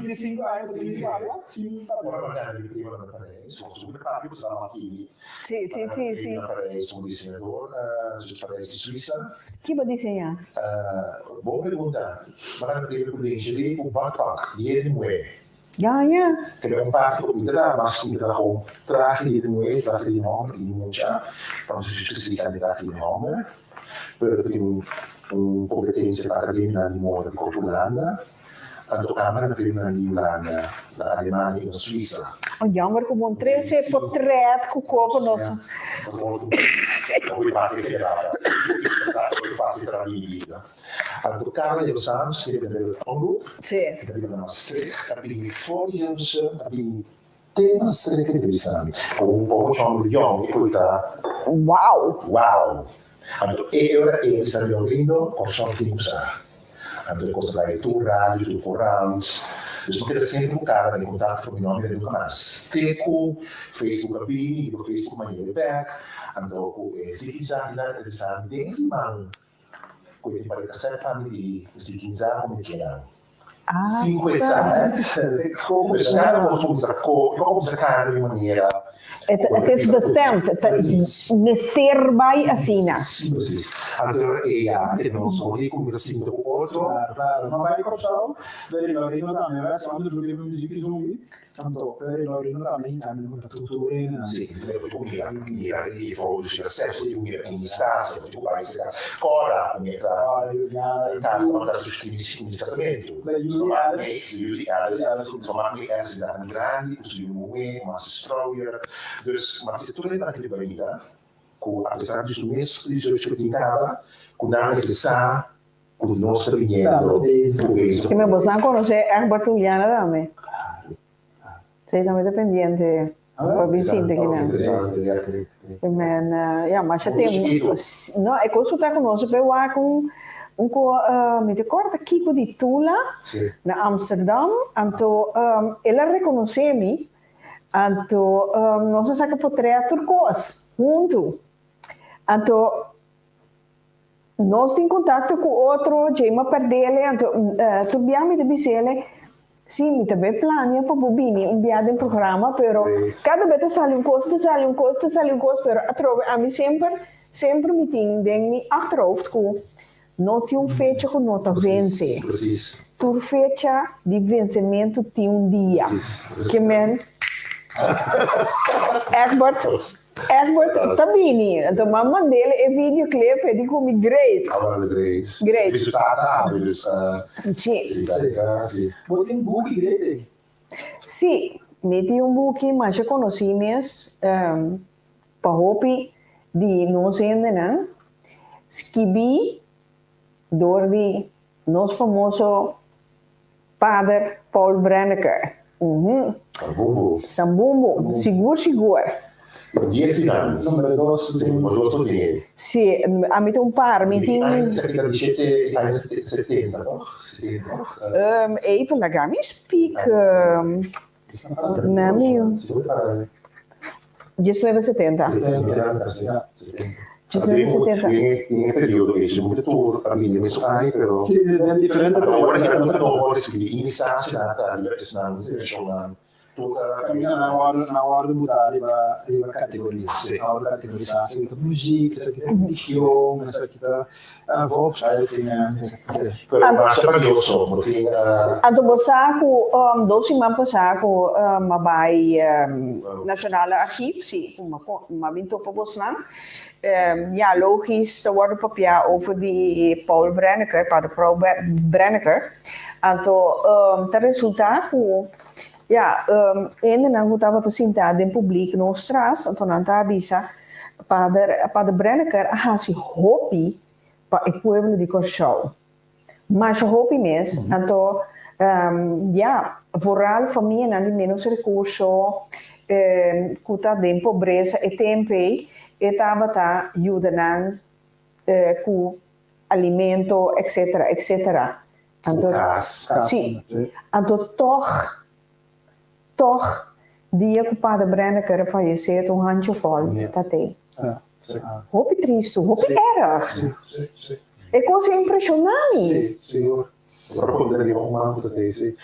25 anos, sim, tá bom. Ora magari prima da parere, sono subito più sarà figli. Sì. Da parere sono disegnatore, su parere di Suíça. Que vai desenhar? Boa pergunta. Magari prima con lì un backpack di moe. Ja. Che è un parco con la maschera da home. Traje di moe, traje di nome, di muncia. Non si specifica di traje di nome. Per un competenze accademica di moda di Olanda. Tanto Camera prima in Olanda, da Alemania in Suíça. Oh, jammer, gewoon 3 portret gekocht. Poi parti che era poi passi tra di vita. Tanto Carla dello Santo si deve avere il fondo, Sì. che deve una stretta, abbiamo fuori, abbiamo tema stretta che devi stare. Un po' c'hanno gli occhi, poi da wow. Tanto ora e stiamo rindo con soldi di usare. Tanto le cose da tu radio, tu corrans. Dus we kunnen sempre elkaar in contact komen met de Hamas. Teku, Facebook abini, op Facebook manier de werk. En dan ook zitten daar er zijn dingen man. Kun je bij de family zitten daar om te gaan. Cinque sa, come stiamo con sacco, come cercare di maniera. Het is bestemd. Het is nesterbaai asina. Precies. Allora, ja, e non so, lì come da sinto outro. Claro, ma vai corso, vedi la rima também, vai só onde joguei musica zumbi. Tanto, vedi la rima também, também com tutture. Sì, come di fotos, accesso di in distanza, tu vai a ora, come tra casa, da sostituirsi in casamento. Insomma, mi è da grandi, su un momento, ma si stroyer. Dus, maar als je toch even naar de vida, com a pesar de sumesso de seu escrutinava, com a necessidade, com o nosso dinheiro, Que me buscan conocer Egbert Juliana também. Sei também dependente. Para visita que não. Men, ja, maar je temos, não, é consultar conosco para lá com met een korte kiko di Tula na Amsterdam, então ela reconhece-me. Então, nós saca portrait turcos, junto. Então, nós temos contato com outro, Jema Perdele, então, tu abbiamo de bisele, sim, também plania para bobini, viagem em programa, pero cada vez sale um custo, pero a mim sempre me tem me achterhoofd com não tem fecha com nota vence. Tu fecha de vencimento tem dia. Que men Egbert Tabini. Então, mamma dele é videoclip e dico mi great. Great. Risultato, Sì. Botei book great. Sì, metti un book, ma já conheci mes para hobby de não sendo, né? Skibi, door die nos famoso padre Paul Brenneker. Sambumbo, sigur. 10 anni. Numero 2. Sì, avete un par, mi Anni 70, toch? even laat me speak. Just 70. In periodo che c'è molto tour, famiglie messo ai, però... Sì, è differente. Ora che hanno fatto in instanza, nata, insomma, na hora de mudar a categoria. Na hora de categorizar, essa aqui tá música, essa aqui tá religião, essa aqui tá volkshuising. Mas meraviglioso, Anto bosaku, dosi mampa saku, mabai Nationale Archief, zie, maar winter op Bosland. Ja, logisch, er wordt papier over die Paul Brenneker, Pater Paul Brenneker. Anto, het resultaat, ja, en dan moet dat zien dat in publiek no straat, en dan daar bisa Pater Brenneker has zijn hobby para o pueblo de Corchão. Mas o hobby mesmo, então, ja, vooral família de menos recursos, kuta de pobreza e tempo e estava tá ajudando com alimento, etc, etc. Então, sim, então toch dia que o padre Brenner quer falecer, um hancho vol, tá tem. Hope triste, hope era. É coisa impressionante. Sì. Però potrei un po' tesi.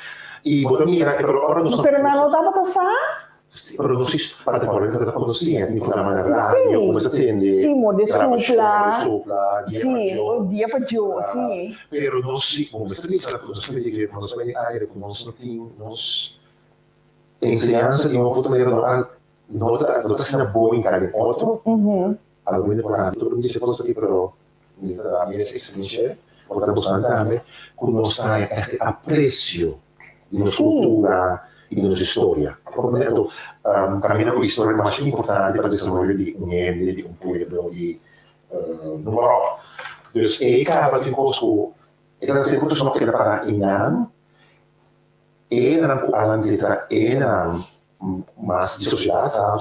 E voto mira che però ora non so. Pero não dava passar? Sì, però non si parte poi da conoscenza, mi fa la radio, come si attende. Sì, mode sopla, sì, o dia para giù, sì. Però non si, come si dice, non si vede che non si vede aereo, non si insegnanza di una foto maniera nota sia buona in cara otro, allora per l'altro, quindi se posso dire però, la mia esperienza, guardare bastante, quando stai apprezzio di una cultura, di una storia. Come detto, per me la storia è la più importante per il desarrollo di niente, di un pueblo, di numero. Dus ik heb het in ik laat het goed nog para inaan, en dan aan liter en mas de sociedade,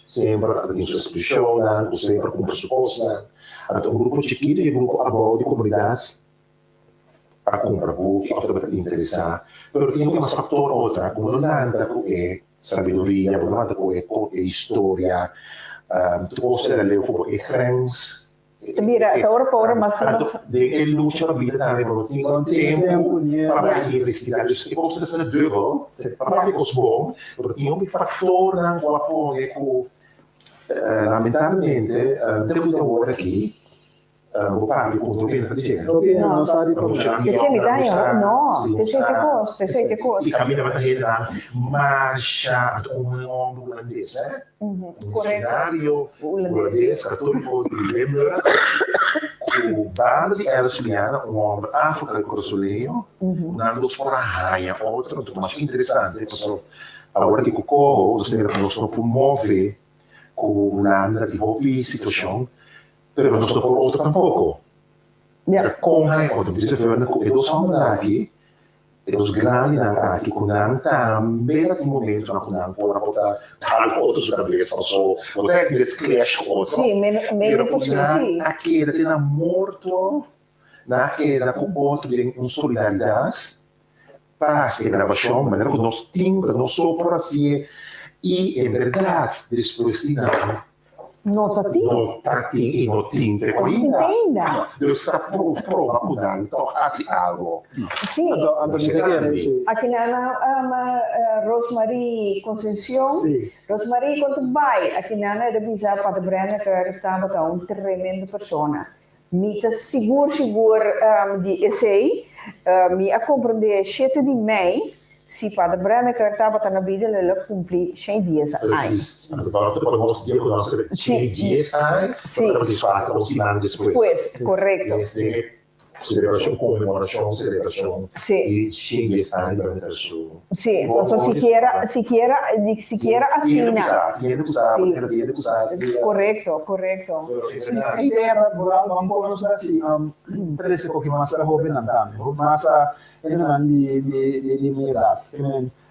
sempre in sua exposição, sempre com pressuposto, um grupo chiquito e um grupo abal de comunidades a comprar book, of dat interessar. Pero tem um fator outra, como não anda com sabedoria, não anda com história, tu pode ser ler o grens. Mira, ora mas de luce la vita também por um tempo para investigar isso que pode ser dubbel para que os bom porque tem um fator não o apoio que lamentavelmente devo agora aqui o padre conto bene sta dicendo non sa di problema. Che sei l'idea? No, ti sei che costa. E cammina per la marcia un uomo olandese, un scenario olandese, cattolico di Lemmer, o padre di Ella Suliana, un uomo Africa del Corsoleo, andando sopra Haia, outro, mas interessante, perché agora che Coco, nostro promuove con l'andra di hobby situazione, pero non sto otro tampoco. Con hai otro bisa ferna e dos aqui e dos grandi aqui com também no momento na com por porta tal outro sulla cabeça so poter che clash outro sì meno possibile sì aqui da tena morto na che da com outro de um solidariedade paz e gravação mas não nos timbre não só por assim e em verdade depois de notativo e notinte intenda deve estar prova cuidando toccarsi algo sì aqui na Rosemary Conceição Rosemary quando vai aqui na da bisa para Brenner que estava um tremendo persona mita seguro de essay me a compreender 7 de maio se Padre Brenner estava na vida, ele cumpre 100 dias. Agora, podemos dizer que nós 100 dias, depois, correto. Celebração, comemoração, celebração. E 100 dias verso. Sim, então siquiera assina. Correto. A ideia da vamos assim, per esse pouquinho mais para hobby não tá, mas não de minha idade.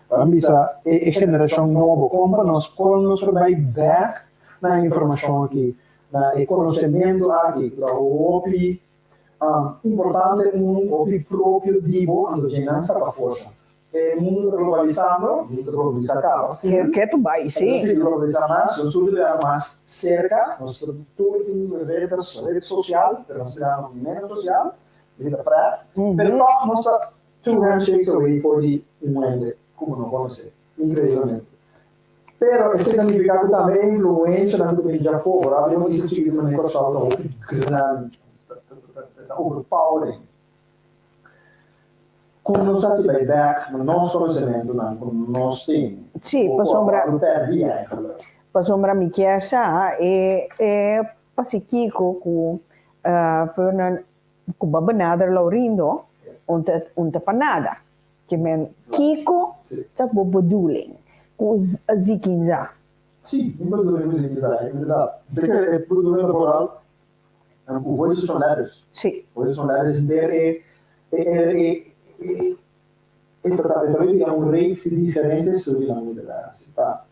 Vamos bisa a geração nova como nos vai back na informação aqui, na conhecimento aqui, da hobby importante hobby próprio divo ando ginasta para força. O mundo globalizado caro. Que tu vai, sim. Se globaliza mais, nos surge mais cerca, nos tudo rede social, menos social, de praia, pero nós está 2 handshakes away for the muende, como não conhece, incrivelmente. Pero esse significado também influência na vida de já fora, abrimos isso que no Microsoft grande overpowering. Como non sa si vai back, non sto conhecimento, non tem. Sì, pasombra mi chiesa e pasichico cu Fernand cu babenadar Laurindo unta panada. Que men Kiko ta bedoeling. Cu zikinza. Sì, non bedoeling è verdade. Perché è bedoeling vooral voices from letters. Sì. Voices from letters there também um race diferente sobre a mudança. Para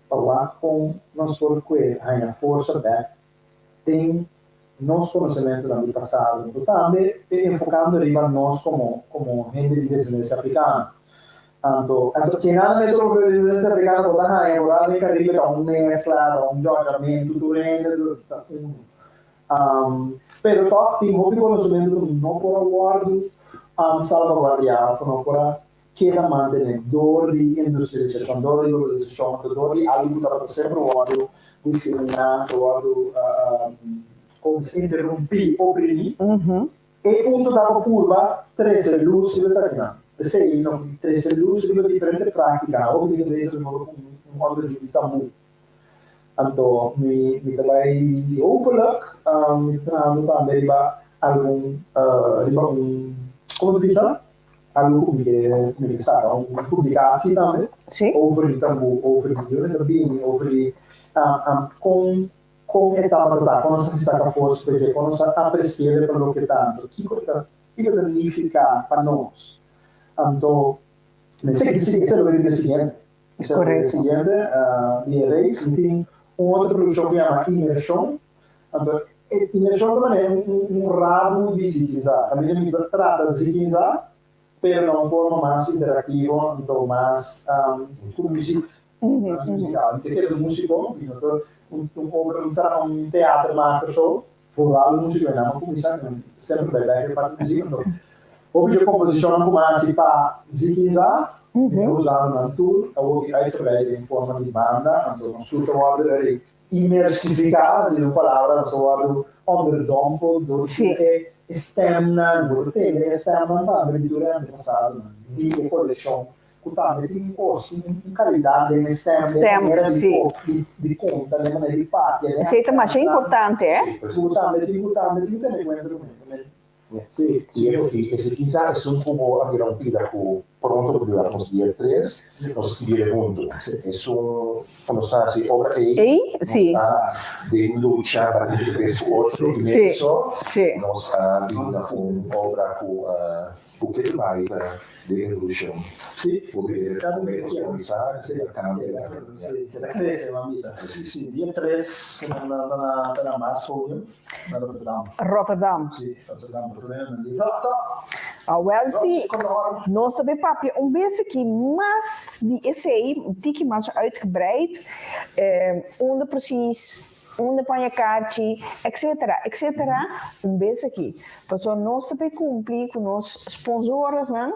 falar com nós porque a força tem nosso conhecimento do passado, então também enfocando em nós como gente de descendência africana. Então tinha nada mais sobre a descendência africana, porque a moral em Caribe está mescla, jogamento, tudo ainda, pero top tem muito conhecimento não por guardo salvaguardiar, não por que da mantenedor de industrialização, dor de globalização, dor de algo para sempre guardo disciplinar, guardo como se interromper, oprimir, e ponto da curva 13 luz e essa sei não 13 luz de diferente prática, ou de vez um modo de tabu. Então me trabalhei openlijk, me trabalhando também algum como diz algo que sabe, publicação também over o tabu, over o bem, over com etapa da quando se saca força, quando se aprecia pelo que tanto, que significa para nós. Então, sei que isso é o seguinte, isso é o seguinte, de reis, tem outra produção que chama imersão. Então, imersão também é ramo de ziquinzar. A minha amiga trata de ziquinzar, pero de uma forma mais interativa, então mais musical. Inteiro músico, um teatro macro, for músico, não começar sempre bem, que parte música. Hoje a composição não começa para ziquinzar, usando na tour, aí trabalha em forma de banda, então surto o imersificado, uma palavra, so underdompo, do que estemna, tem estemna para abertura passado, de coleção. Portanto, tem um curso, uma qualidade de STEM, de conta, de maneira de parte. Isso é mais importante, é? Portanto, tem que ter E se quiser, sono como avere un pidaco pronto per la consigliere 3, non scrivere punto. E sono, quando sa, si opera sì. di luce per dire questo otto in mezzo, non sa, un'opera che vai di evoluzione. Può vedere come organizzare, se cambia. Sì, dia 3, na Maasvogel, naar Rotterdam. Rotterdam. Sì, Rotterdam. Wel, zie, nós também papi beetje que mas die essay, die mais uitgebreid, onder precies, onder panjakaartje, etc. Beetje aqui. Porque nós também cumprir com os sponsors, né?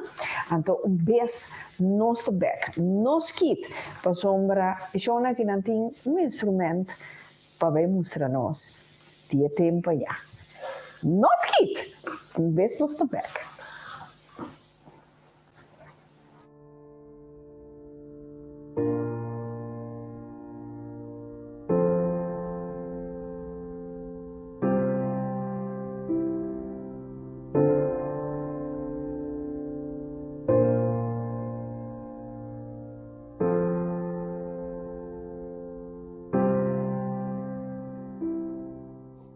Então, beetje nós também, nós kit, para sombra, e só que não tem instrumento para mostrar nós, dia tempo já. Nós kit, beetje nós também.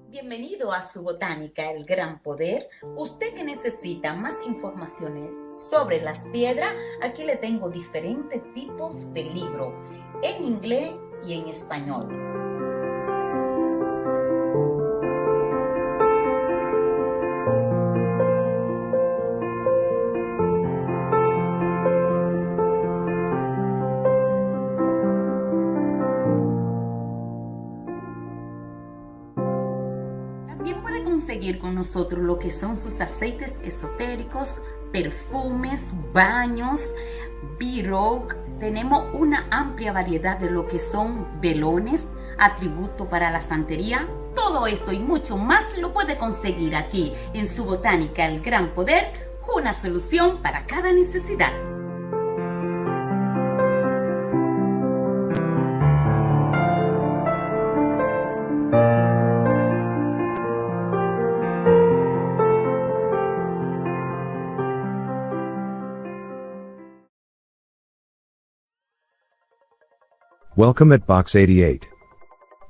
Bienvenido a su botánica El Gran Poder. Usted que necesita más informaciones sobre las piedras, aquí le tengo diferentes tipos de libros en inglés y en español. Seguir con nosotros lo que son sus aceites esotéricos, perfumes, baños, B-Rogue. Tenemos una amplia variedad de lo que son velones, atributo para la santería. Todo esto y mucho más lo puede conseguir aquí en su botánica El Gran Poder, una solución para cada necesidad. Welcome at Box 88,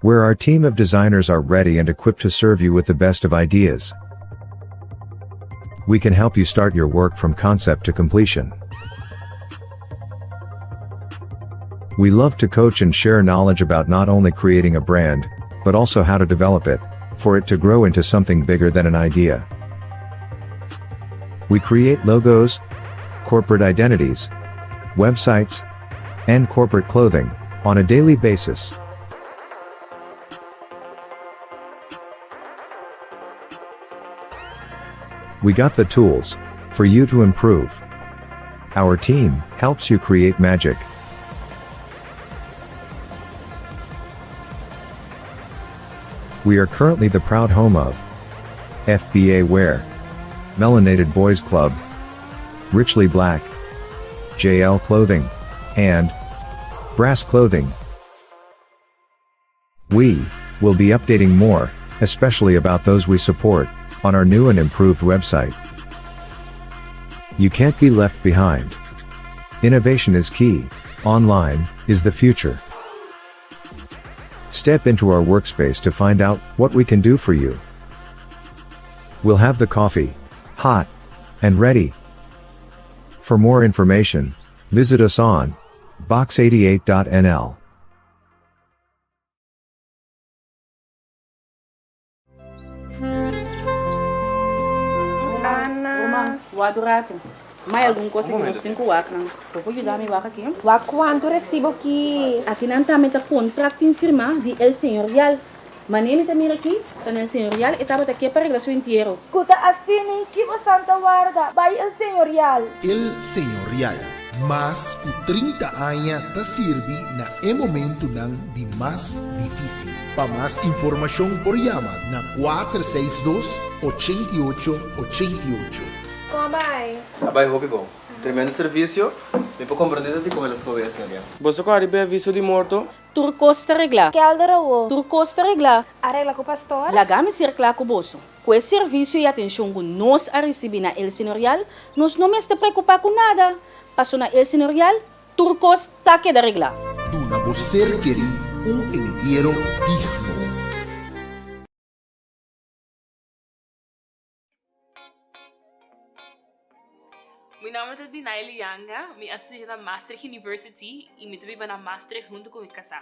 where our team of designers are ready and equipped to serve you with the best of ideas. We can help you start your work from concept to completion. We love to coach and share knowledge about not only creating a brand, but also how to develop it, for it to grow into something bigger than an idea. We create logos, corporate identities, websites, and corporate clothing on a daily basis. We got the tools for you to improve. Our team helps you create magic. We are currently the proud home of FBA Wear, Melanated Boys Club, Richly Black, JL Clothing, and Brass Clothing. We will be updating more, especially about those we support, on our new and improved website. You can't be left behind. Innovation is key. Online is the future. Step into our workspace to find out what we can do for you. We'll have the coffee hot and ready. For more information, visit us on box88.nl. Ana. Guarda rato. Mai algum coisa que nós temos que wak não. Vou ajudar me wak aqui. Wa quanto recibo aqui? Aqui não tá meta contrato em firma de El Senhorial. Manemi tá mira aqui, tá no Senhorial e tava aqui para regulação inteiro. Kuta assim que você Santa Guarda, vai el senhorial. El Senhorial. Mas o 30 anos te serve na momento não de mais difícil. Para mais informação por chama na 462-8888. Mamãe. Abay, hope bom. Tremendo serviço. Me può comprendere di come lo scover, signora. Você quer receber aviso de morto? Turcos te regla. Que alderawo? Turcos te regla. Arregla com o pastor? Lagame circular com o bolso. Com esse serviço e atenção que nós a receber na El Senhorial, nós não me preocupar com nada. Passou na El Senhorial, Turcos tá que da regla. Duna você querer engenheiro digno. Meu nome é Dinaili Yanga, me assisto na Maastricht University e me trabalho na Maastricht junto com minha casa.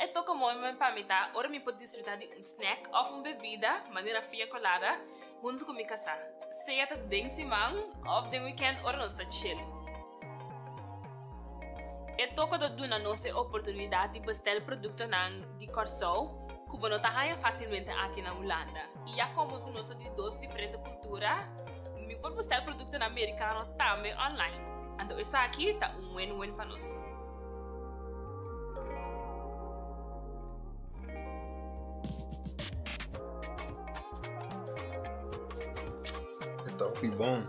É toca muito para mim, ora me pode desfrutar de snack ou uma bebida, maneira pia colada, junto com minha casa. Seja de semana ou de weekend, ora nós está chill. Toca de dar a nossa oportunidade de bestar produtos de Corso, que não está facilmente aqui na Holanda. E já como nós temos duas diferentes culturas, me pode buscar produto americano também online. Então, isso aqui está win-win para nós. Então, que bom.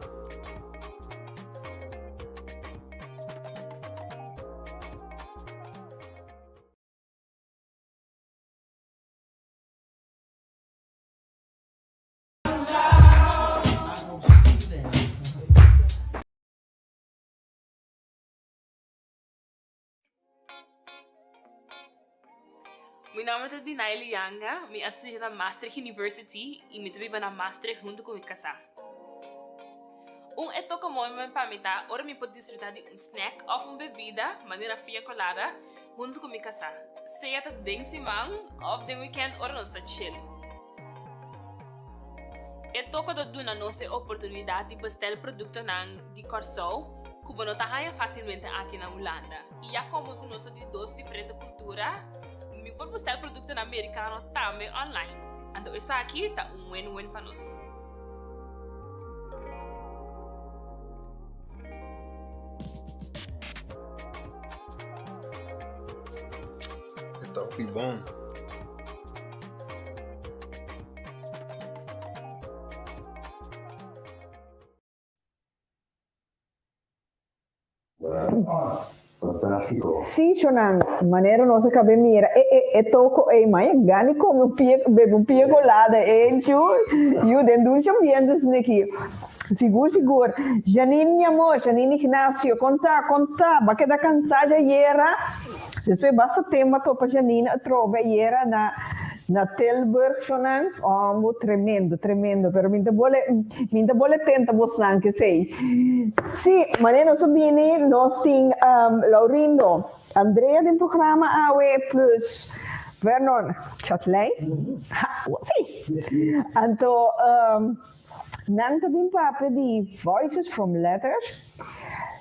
Meu nome é Dinaili Yanga, me assisto na Maastricht University e me trabalho na Maastricht junto com minha casa. Toca muito para mim, ora me pode desfrutar de snack ou uma bebida, maneira pia colada, junto com minha casa. Seja de semana ou de weekend, ora nós está chill. Toca de dar a nossa oportunidade de bestar produtos de Corso, que não está facilmente aqui na Holanda. E já como nós temos duas diferentes culturas, me pode buscar produto americano também online. Então, isso aqui está win-win para nós. Então, que bom. Fantastico. Sì, Chonan, maneiro nosso cabelo mira. Toco, mas gani come un pie colada. Eu dentro de ambiente aqui. Seguro. Janine, meu amor, Janine Ignacio, conta, vai quedar cansada era. Depois basta tema para Janine, trova era na Tilburg sonan, tremendo, pero minta bole tenta bosnan que sei. Sì, ma ne non so bene, nós ting Laurindo, Andrea del programa AWE plus Vernon Chatelain. Sì. Anto nanta bin pape di Voices from Letters.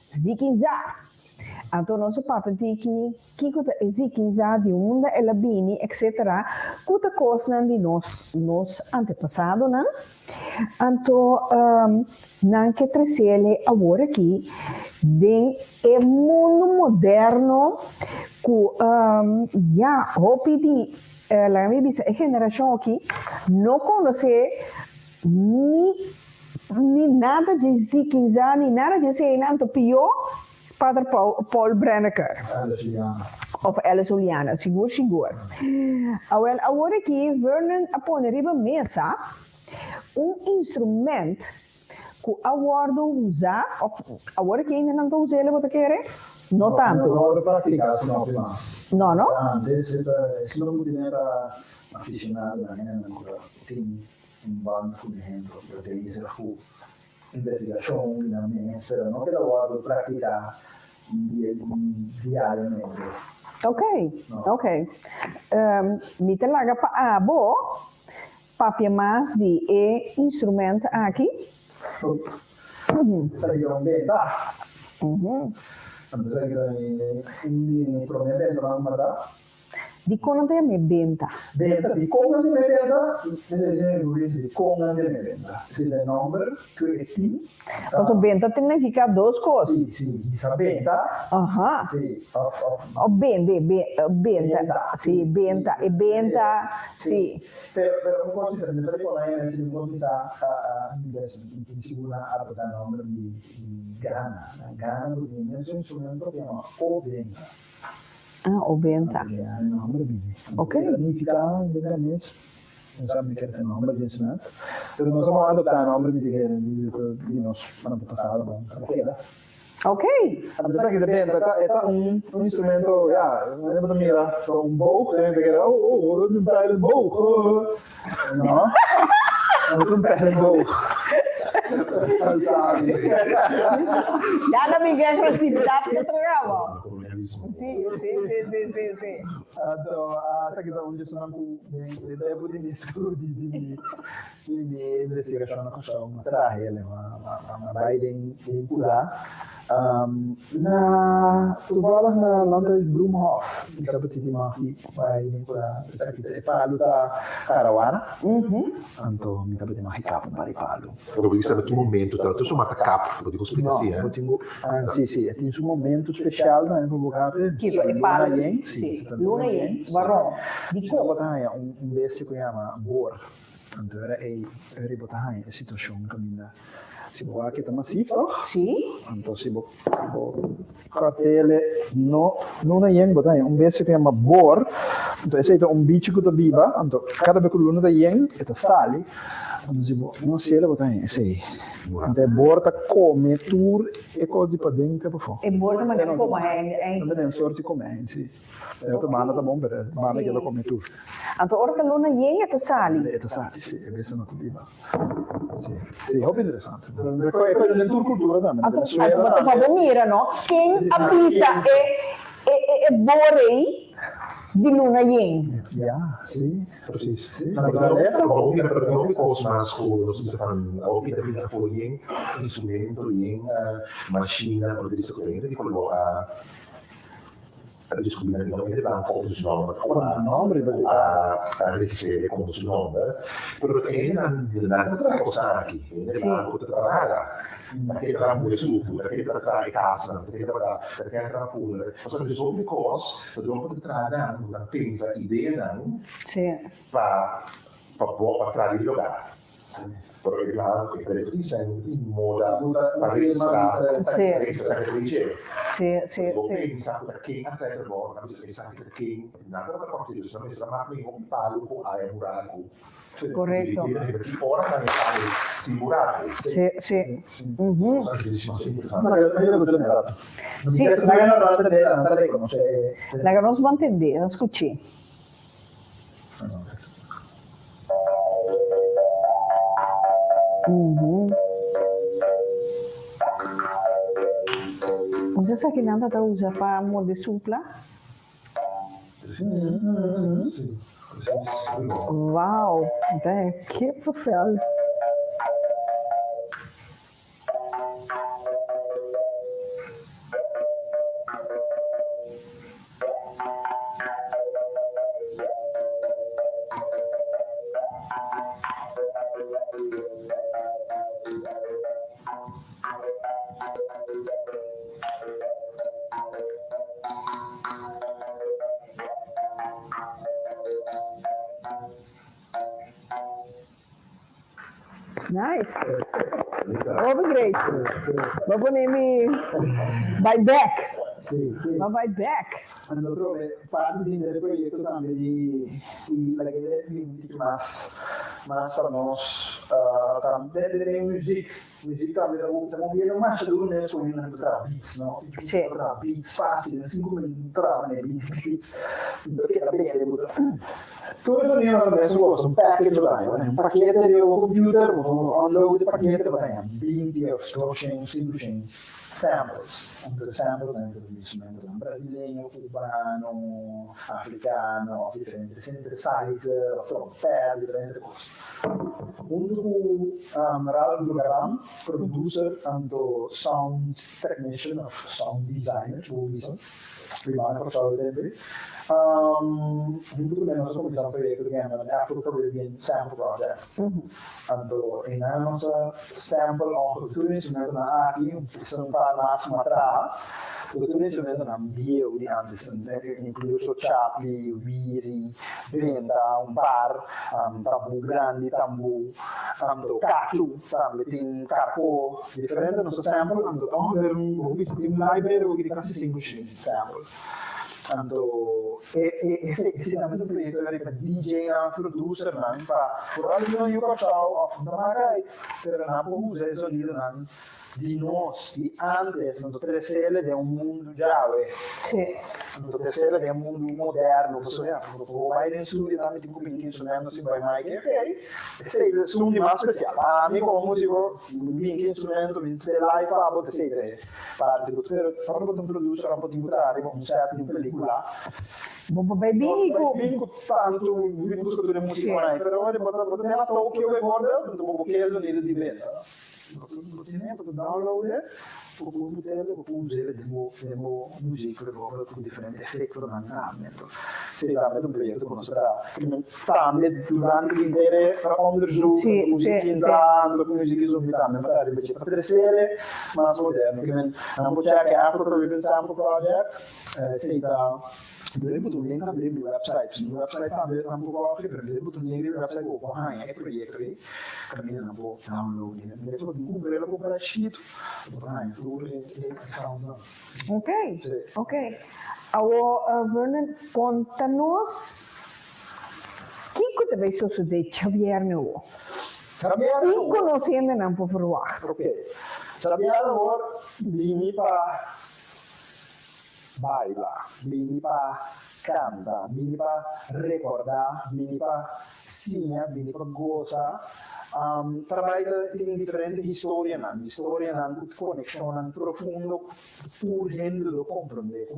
Zikinza. Anto nosso papo tiki kikuta zikinza di unda e labini etc. Kuta kosnan di nos antepassado na. Anto nanke tresele agora aqui den e mundo moderno ku hopi di la mia generação aqui não conhece ni nada de zikinza ni nada de ser nanto pior. Padre Paul Brenneker. Of Alice Juliana, sigur. Agora aqui, Vernon apone riba mesa instrumento que agora usar, agora que ainda não estou usando, você quer? Não tanto. Agora pratica, se não mais. Não? Antes, se não diventa aficionado, ancora tem bando, por exemplo, perché isso é investigação, pero no que lo guardo practicar diariamente. Ok. Mi te laga pa abo, papia mas di instrumento aqui. Sarebbe un beta. Anche sai che in probabilmente non ha Di conante me benta. Di conante me benta, di conante me benta. Se il nome che ti. Cosa benta significa due cose. Sì, di benta. Sì. Benta. Sì, benta e benta, sì. Per un po' si sarebbe con lei, si può pensare in sicura a dare nome di Ghana. Ghana, nel senso che proprio o benta. O benta. Ok. Significa in ghanese. Non so mica il nome di instrumento. Però non siamo adottati il nome di nostro passato. Ok. Pensate che benta è un strumento, neem mira, un boog. En dan denk je, een pijl en boog. No? Met een pijl en boog. Ya no mi creatividad que tragaba. Sì. Sai che da un giusto manco devo di studi di investigazione con ciò, ma trahele, ma vai in cura. Toevallig na Landhuis Bloemhof. Ik heb het hier maar bij in cura. Sai che paluta Arawana. Anto mi tapete ma capo pari palu. Proprio di saber che momento, tu sono mata cap, lo dico subito sì, Sì, è in un momento speciale da convocare. Chi è palu? Sì, Luna Yen, Varro. Di cosa un bestia che chiama Bor. Anto era ribotai a situazione cammina. Si può anche massivo, toch? Sì. Anto si può cartelle non è yen botai un bestia che chiama Bor. Anto è stato un bici che biba, anto cada beculuna da yen e ta sali. Anto si può non si è botai sei. Anto è Bor come tour e cose per dentro per fuori. E Bor ma non come è. Non è un sorti come sì. È una banda da bomber, banda che lo come tour. Anto ora Luna Yen e ta sali. E ta sali, sì, e adesso non ti biba. Sì, hobby interessante. E quello del tour cultura da me. Ma mirano che abita e Borei di Luna Yen. Ja, sì, precies. Sì. Ook in de kostmaatschool, dus ze van ook in de voor yin, instrumento, yin, machine, of deze soort dingen, die kunnen descobrir que não ele vai com os nomes a receber com os nomes pero ele não traz coisa aqui ele vai com outra trabalha perché tra un succo perché tra i casa perché tra pure sono solo cose dobbiamo poter una pensa idea non per trarre il lugar però è claro che per tutti senti in moda a registrare Sì. Pensa perché a tre volte capisci perché nata da parte di questa messa ma qui un palo a un buraco corretto perché ora non fare simulare sì la non sbantendere scucci Você sabe que nada tá usa para molde supla? Uau, que perfeito. Nice. Great. Vou poner vai back. Sì. Vai back. Allora, parte di del progetto também di lagare linti mas para nós também music também estamos vendo mais do né so in tra beats no tra beats fácil assim como tra né beats perché da bene tutto isso io non adesso un package vai un pacchetto di computer download pacchetto vai 20 of storage solution samples, anche di strumento brasiliano, cubano, africano, differenti synthesizer, trompete, differenti cose. Ralph Dugaram, producer and sound technician of sound designer, rimane perciò vedete. Tutto abbiamo cominciato un progetto che chiama Afro Caribbean Sample Project. In een sample ongeveer instrumenten naar AKI, een paar naast Matra. Toen instrumenten naar bio die aan include so chapli, viri, brenda, un par, tabu grandi, tambu, cachu, tin carco, differente nostro sample, ongeveer een library ook die klassie single sample. Essenzialmente un progetto che per DJ, producer, però io faccio per una usa e sonido di nos, di antes, non tutte le sele di un mondo giave. Sì. Non tutte le sele di un mondo moderno, vai in studio, dammi ti cominci instrumento, si vai mai che ok, e sei su di más speciale. Mi come musico, vinci instrumento, vinci live, a volte siete parti, però con un producer un po' di mutare, con un set di pellicola. Vinco tanto, busco delle musiche, però potete a Tokyo e guarda, dopo che è sonido di venta. Potete downloaden, potete usare demo musica, con differenti effetti non hanno. Se daarmee een project kon tramite durante l'intero onderzoek, muziek inzamelen, muziek is omgegaan, maar een beetje interesseren, maar als modern. Ik ben een project Afro Caribbean Sample Project, sei da Deve tu link abrir o website, no website também não vou colocar aqui, deve tu link o website vou colocar aí projeto aí, caminho não vou download, né? Deve tu cumprir ela para escrito, aí tudo é Ok. Agora, Vernon, conta-nos que talvez isso de Xavier Novo. Sim, conhecendo não por falar. Ok. Xavier Novo, vim para baila, vini para cantar, vini para recordar, vini para sinha, vini para gozar. Trabalha em diferentes histórias, conexão profundo, por gente compreender.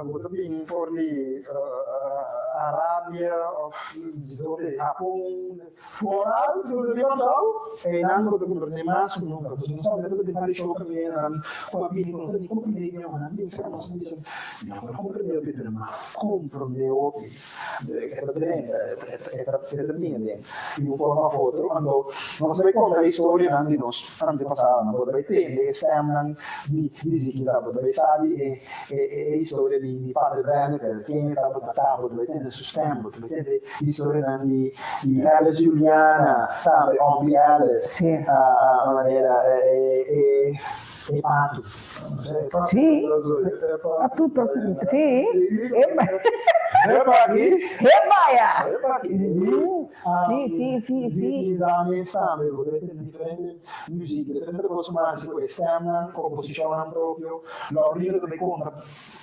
Bota bem por de Arábia, de Japão, fora, se você pensar, e não bota compreender mais, não sabe nada de vários shows que vem, com a bem, não tem compreender, não tem compreender, mas compreender o que é bem, e o forma foto, quando non sapevi conta storia di nos antepassato, potrebbe tendere stemmen di zichita, potrebbe stare e storie di padre bene per che potrebbe tendere su stemmo, potrebbe tendere di storie di Alice Giuliana, Ombi Alice, a maniera e Pato. Sì, a tutto, sì. Hebaya! Sì. Esame, potete differenti musiche, differenti cose, come stemma, composizione proprio, l'orrore dove conta.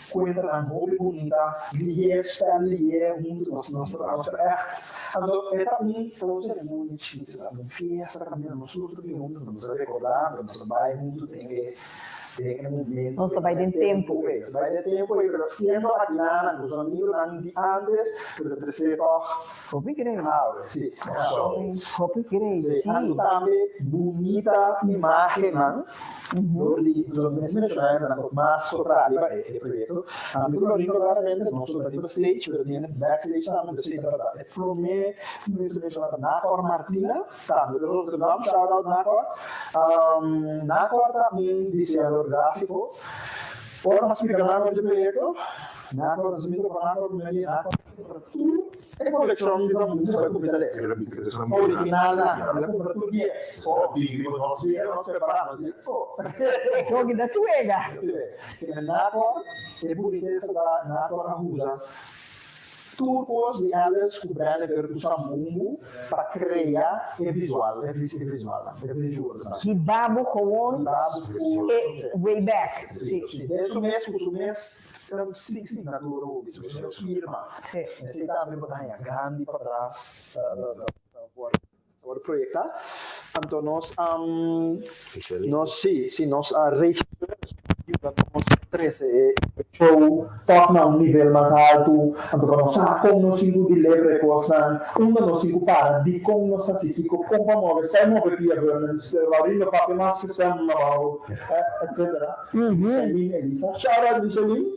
Quella è una bonita, lì è spelli, lì è un nostro echt. Allora, è un cosa che non ci sono, una fiesta, cambiamo subito di mondo, non so ricordare, non so mai molto che non sto vai del tempo. Vai del tempo, io siendo a Milano, con sono amico di antes, per te sei Hopi grei. Sì. Hopi grei, sì. Hanno també bonita immagine, cioè una masso pratica e progetto. Hanno quello veramente non soltanto stage, per dire backstage, hanno sì, e per me mi sono chiamata Nakor Martina, tanto devo dare shout out Nakor. Nakor è un disegnatore grafico. Ora ma spiega Nakor di progetto. Nakor, nascimento per Nakor, quindi Nakor e poi c'è un disegno come se lei originale, la copertura di non preparano, giochi da suega. Che Nakor e pure da Nakor usa turcos di Alex Kubrane per usare Mungu para criar e visual. Que babu gewoon e way back. Sim. Isso mesmo, sim, natural, isso é firma. Sim. Você está vendo a grande para trás do projeto. Então nós show torna a un livello mais alto, então como nós cinco de lebre coisa, nós cinco para de como nós assim que como vamos sai mo pia abrindo papel mais que sai no etc. Elisa, shout Michelin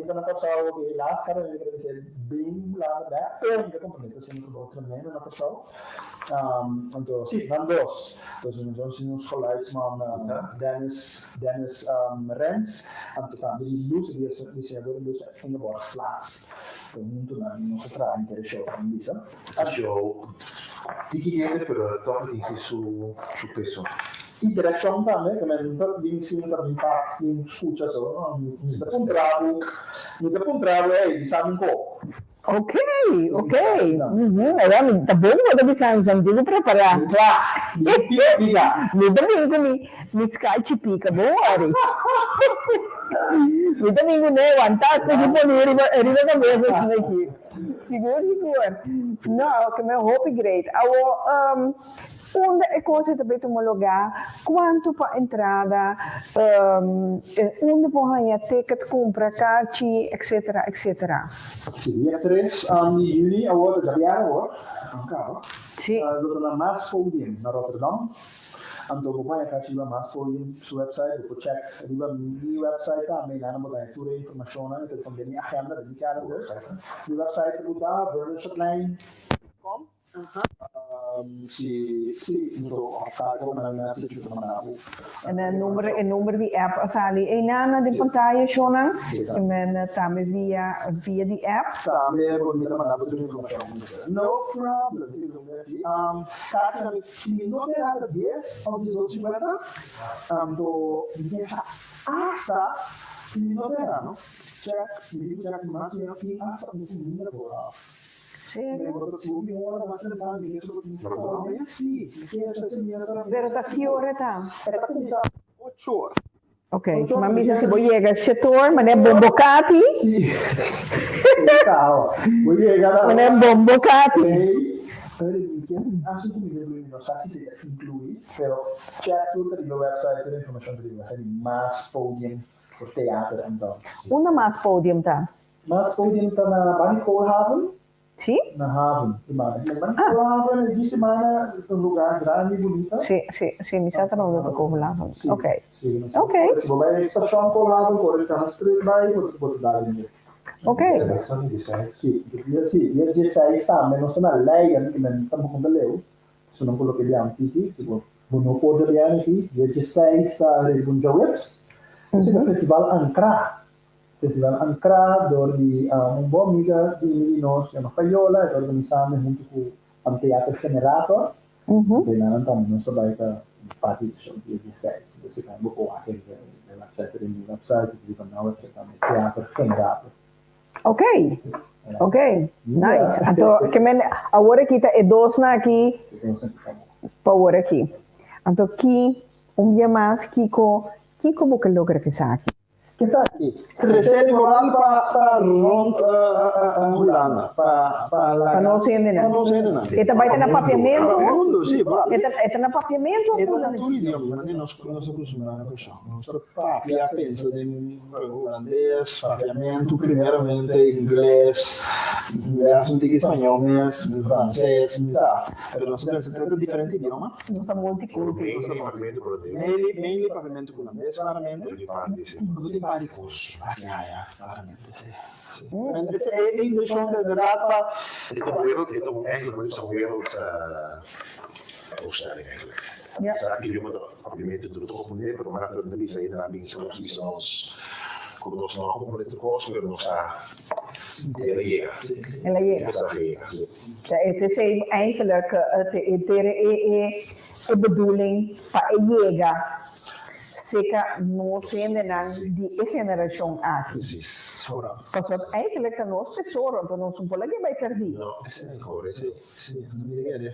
na passada que last cara deve ser bem lá da tem que complementa sempre com outro nome na passada. Então sim, dos. Então nós nos highlights Dennis Renz, também luz diseñador de luz Ingeborg Slaas. Muito na nossa show também, a show di chi viene per tornare su questo. In direzione também, che mi sembra in successo, mi incontravo e diciamo un po'. Ok. Allora, tá bom quando mi sai usando tudo preparado. No domingo mi scalci pica, buoni. No domingo ne vantaggio di buoni arriva da me aqui. Seguro. Não, que meu hope great. Onde é coisa também homologar, quanto para entrada, onde pode ticket, compra, carte, etc. Dia 3 de junho, agora já vieram, Sim. Na Mass Podium, na Rotterdam. Então, como é que a gente vai Mass Podium, seu website, eu check, arriba meu website, também, na moda, tudo informação, então também minha agenda, dedicada ao website. Meu website é bernardshotline.com. Sì, come la message che mandavo. En een nummer die app, als Ali een de pantalla Shonan, en também via die app. Também bonita mandava tudo informação. No problem. Cara, se não era 10 ou 250, do hasta se não era, não? Check, me digo já que mais ou menos hasta no fim da boa. Pero da che ore sta? Era cominciato 8 ore. Ok, ma mi sa si vuoi llega settore, ma ne è bombocati? Sì. Ciao. Vuoi llega? Ma ne è bombocati? Assolutamente non so se si inclui, però c'è tutto il website e l'informazione di Mass Podium per teatro en dans. Una Mass Podium ta? Mass Podium ta na Bani Koolhaven. Sì? Na haven, Bani Koolhaven esiste mais un lugar grande e bonito. Sì, mi sa che non ho detto Koolhaven. Ok. Ok. Volei station Koolhaven, corre da street by, posso dare. Ok. Sì, il G6 sta, ma non sono lei, anche me stiamo con lei, sono quello che abbiamo qui, tipo, non può dire qui, il G6 sta nel Bunja Webs, questo è il Festival Ankara, dove un buon amico di noi, che è una fagliola, e organizziamo junto con il Teatro Generator, e non so mai che infatti sono il G6, si fa un po' anche nella chat del website, che dicono no, c'è il Teatro Generator. Ok. Ok, nice. Então, que men agora kita é dos na aqui, power aqui. Então, aqui dia mais Kiko buka logra que sa aqui. Que sa aqui? Reserva moral para Holanda, para não ser nada. Eta vai ter na papiamento. Sim, eta na papiamento. Eta na tudo idioma, não nós acostumamos com isso. Nós papia pensa em holandês, papiamento, primeiramente inglês, um pouco espanhol, mas francês, sabe? Mas nós pensamos em diferente idioma. Nós somos multiculturais. Mainly papiamento holandês, claramente. Paricos, claramente, sì. E in diciamo dell'altra eigenlijk zo'n wereld opstelling eigenlijk. Ja. Zaken die moeten complimenten doen, toch opnemen, maar dat we zijn dan bij zoals como nós não como de costa, pero nós ela chega. Ela chega. Het is eigenlijk de bedoeling van chega. Zeker no zijn die generatie aqui. Precies. Want eigenlijk de nostra tesoro, de nostro pollo vai perdi. No, corretto. Sì, non mi ricordo.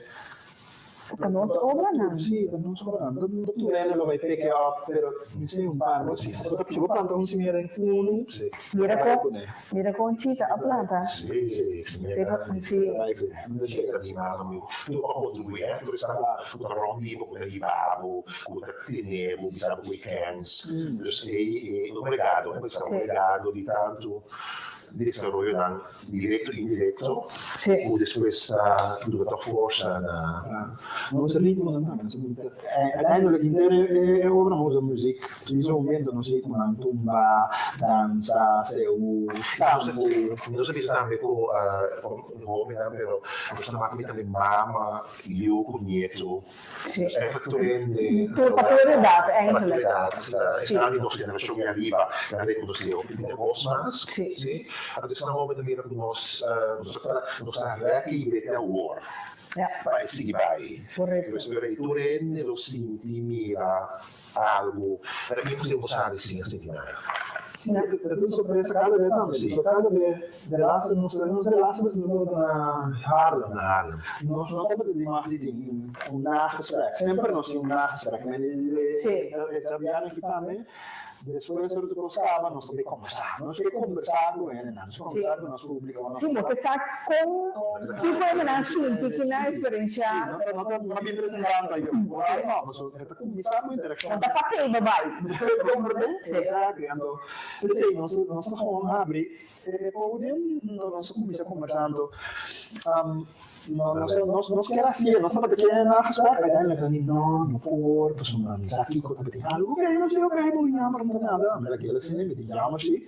Da nostra obra não. Sì, da nostra obra non. Da tu lo vai pick up, però mi sei un par, sì. Da più planta un simile in uno. Sì. Mira con cita a planta. Sì. Sì. Cerca di mano, tu contribuire, tu sta rompivo con il babo, con il tenevo, di sabato weekends. E un legado di tanto di desarrollo diretto e indiretto, o después durante forza non si ritmo non andiamo, uiteindelijk interne opera usa musica, in zo'n momento non si come una tumba, danza, seu, campo. Non sapete também come però questa macchina di mamma, io cogneto, è fattorente, sta in nostra generazione arriva, la riconosciamo di Cosmas, sì. Adesso stiamo vedendo che nostra rechi vede a war. Vai, sì, vai. Questo è il Turen, lo senti, mira, algo. Io possiamo usare sì, a settimana. Sì, tu sorpresa cada vez também. Sì. Cada vez de laatste, de laatste was nog naar Haarlem. Nós não temos de imagem um nagesprek. Sempre nós temos nagesprek. Trabalhando aqui também. Depois eu gostava, nós também conversar. Nós conversar com ele, nós conversar com o nosso público. Sim, conversar com que foi na assunto que não é diferenciado. Não me apresentando aí. Não, mas começar com interação. Da papel, vai. Exato. Então, nós estamos com abrir podium, nós começamos conversando. Nós quer assim, nós estamos aqui na resposta, uiteindelijk não voor, persoonlijk, is aqui com betekent algo, não sei o que, vou jammer não nada, mas aquele assim, me diz jammer sim.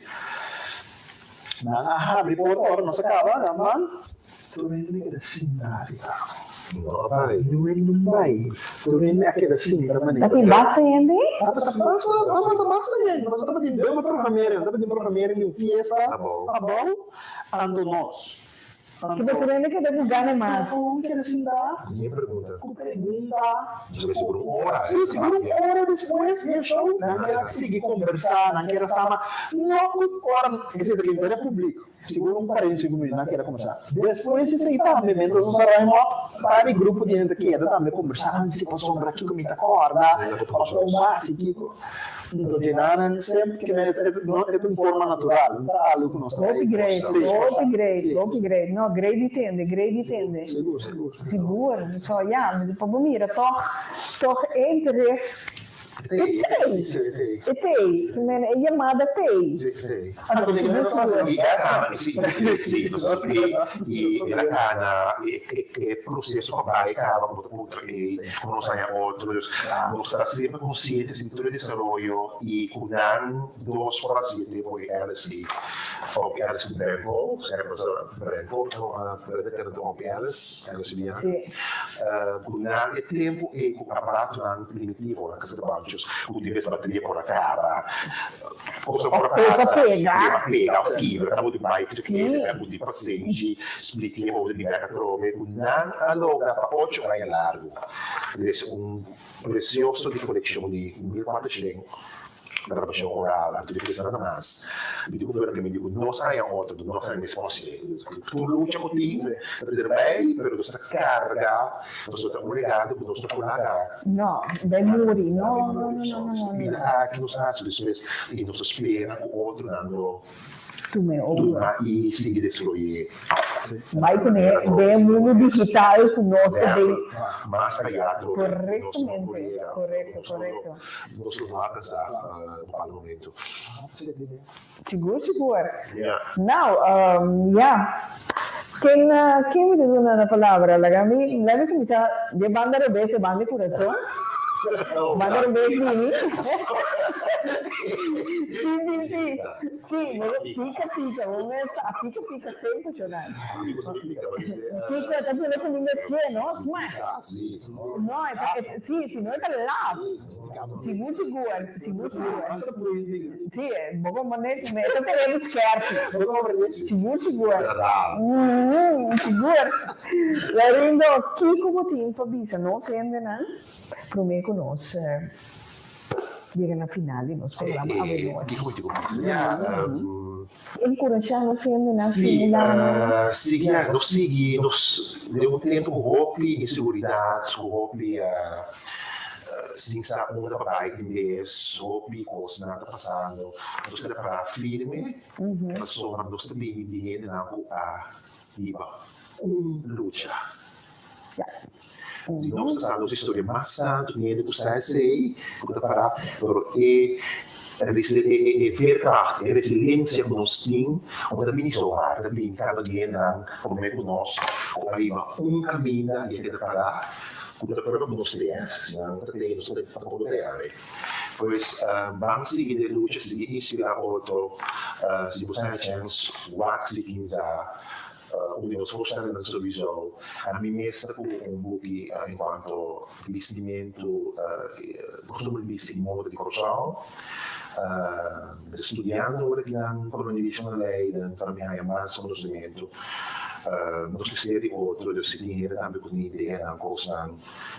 Na abrir porta, nós acaba, man, tu nem que assim nada. No, vai. Não vai. Tu nem aquele assim, da maneira. Tapi basta ainda? Basta ainda. Mas estamos de programar em fiesta, tá bom. Ando nós. Que betul que deve ganhar mais. Que assim dá? Minha pergunta. Pergunta. Você segura uma hora. Sim, segura uma hora depois, e show. Não quer seguir conversar, não quer sama. Não, hora, esse daqui é público. Segura 45 minutos, não quer conversar. Depois, se aí também, então, nós vamos para o grupo de gente que também conversar, se passou aqui com muita corda, passou mais aqui. Então, Genanan sempre que é de forma natural, não é algo que nós temos. Upgrade. Não, grade entende. Seguro. Só, mas para mira, toch interesse. E tem, é chamada tem. E la cana, e processo com a baica, não sai a outros, não está sempre consciente de todo o desenvolvimento e cuidando dos pacientes, porque elas branco, elas viajam, cuidando o tempo e o aparato primitivo, na casa de banco. Com diversa bateria por a cara, cosa por a casa, pega, o fibra, acabo de bike, acabo de paciente, expliquiamo di megatrome, non allora para 8 ore largo. Deve essere un prezioso di collezione di 1400. gravação oral, a tudo isso nada mais. Me digo que me digo, não sai a outra, não sai a resposta. Tu luta com isso, tá dizendo bem, mas você carga, você está obrigado, você está por lá. No, dai muri, no. Aqui nos Estados Unidos, e nos espera com outro dando Turma e sigue destruir. Vai com o mundo digital conosco bem. Mas aí, Corretamente, correto. Nós vamos no parlamento. Seguro. Yeah. Now, quem me diz uma palavra? Leve começar de banda rebelde, banda coração. Banda rebelde, Sim, pica, vamos a pica sempre chorar. Pica, tá vendo como me no? No, sì, noi tra là. Seguro. Sì, poco manetto, me sto tenendo scherzi. Seguro. La rindo, chi come tempo bisa, no? Sende, no? Come conosce. Dire na finale, non speriamo a vedere. Incoraggiamo sempre na finale. Nós deu tempo com hopi, inseguridade, com hopi, sim, está uma da bike mesmo, hopi, coisa nada passando. Nós queremos parar firme, mas só nós também dinheiro na rua, iba, luta. Se nós estamos história massa, dinheiro que sai sei, que para porque veerkracht, resiliência que nós temos, o também só há, também cada dia como é que nós, aí caminho e que para que para nós temos, não tem nós tem para poder pois vamos seguir de luta, seguir inspirar outro, se você tem chance, wax e quinza onde nós gostamos da sua visão. A minha mestra com book enquanto vestimento, costume vestir moda de coração, estudando agora que não por uma divisão da lei, para mim há mais conhecimento. Nós precisamos outro, eu sei que também com ideia da coisa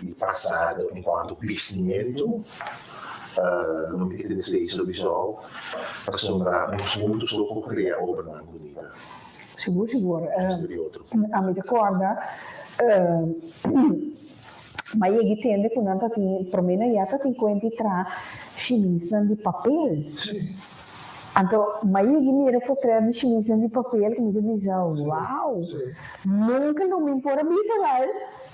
do passado enquanto vestimento. Não me quero dizer isso visual, para sombrar uns mundos loucos criar obra na bonita. Seguro. A me ricorda, ma io tende che non ti promena iata ti incontri tra scimisa di papel. Anto, ma io mi potrei di scimisa di papel che mi dice wow, nunca non mi importa bisogna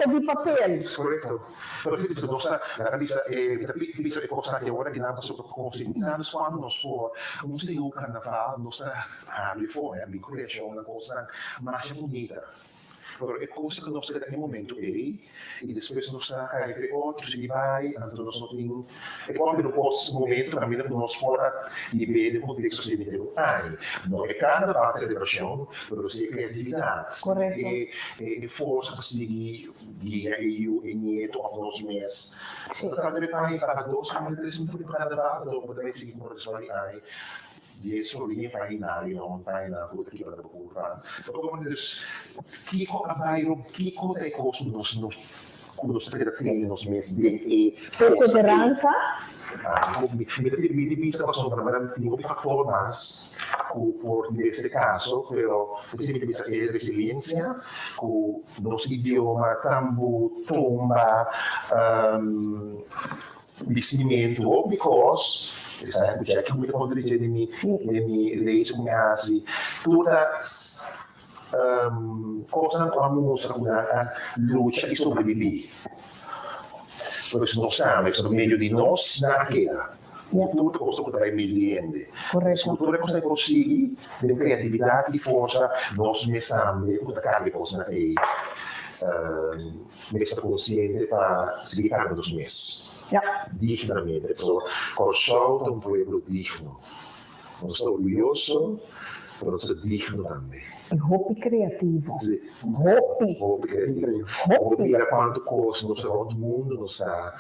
di papel. Corretto. Però che dice nostra la lista è visto che cosa che ora che abbiamo sotto consegnato quando nos for non si dice carnaval nostra li fuori a creazione una cosa ma bonita. Però è cosa che nostra naquele momento e depois nostra che outros e vai anto nós não tem e quando no próximo momento a vida nós fora e ver o contexto se deve não é carnaval a celebração però se criatividade e força para seguir guia e nieto a nós mesmos cada vez mais para dois minutos muito para carnaval dopo deve seguir por isso aí dietro linha para inário, não vai na rua que para procurar. Então, como diz, Kiko tem coisa nos treinos nos meses de perseverança. Mi divisa sopra, ma dico fattore mas, por neste caso, però se mi divisa è resilienza, con nos idioma, tambu, tomba, vestimento, because sai, perché anche come quando dice le mie leggi come asi, tutta cosa come mostra una luce di sopravvivere. Perché se non siamo, sono meglio di noi, tutto questo potrebbe migliorare. Tutte le cose possibili, di creatività, di forza, non smettiamo, tutta carne cosa è messa consciente per sviluppare lo smesso. Dignamente, Corsol è un pueblo digno. Non sto orgoglioso, però non sto digno também. E hobby creativo. Hobby creativo. Hobby era quanto coisa, non sta do mundo, non sta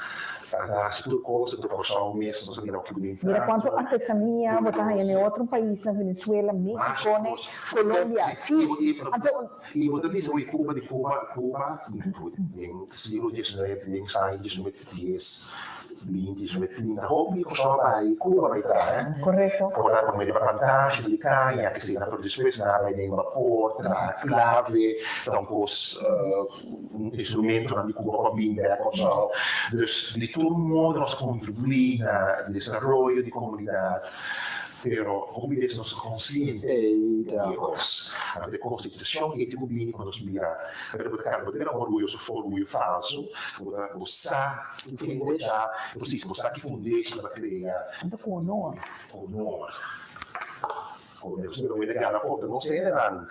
se tudo coisa do Corsol mesmo, não sei o que bonito. Mira quanto artesanía, botar em outro país, na Venezuela, México, Colômbia. E você diz, Cuba, em século XIX, em século XIX, quindi da hobby cosa vai Cuba vai tra Corretto. portare come delle vantage di cagna che si da per disposto na vai in vapor tra clave dan cos instrumento di Cuba para bimbe cosa dus di turno de nossa contribuir na desarrollo de comunidade pero como eles não se conscientes de conscientização e de bem quando se mira para poder ter um orgulho falso usar fundar preciso usar que fundeixa para criar com honor se non vede che alla foto non se ne danno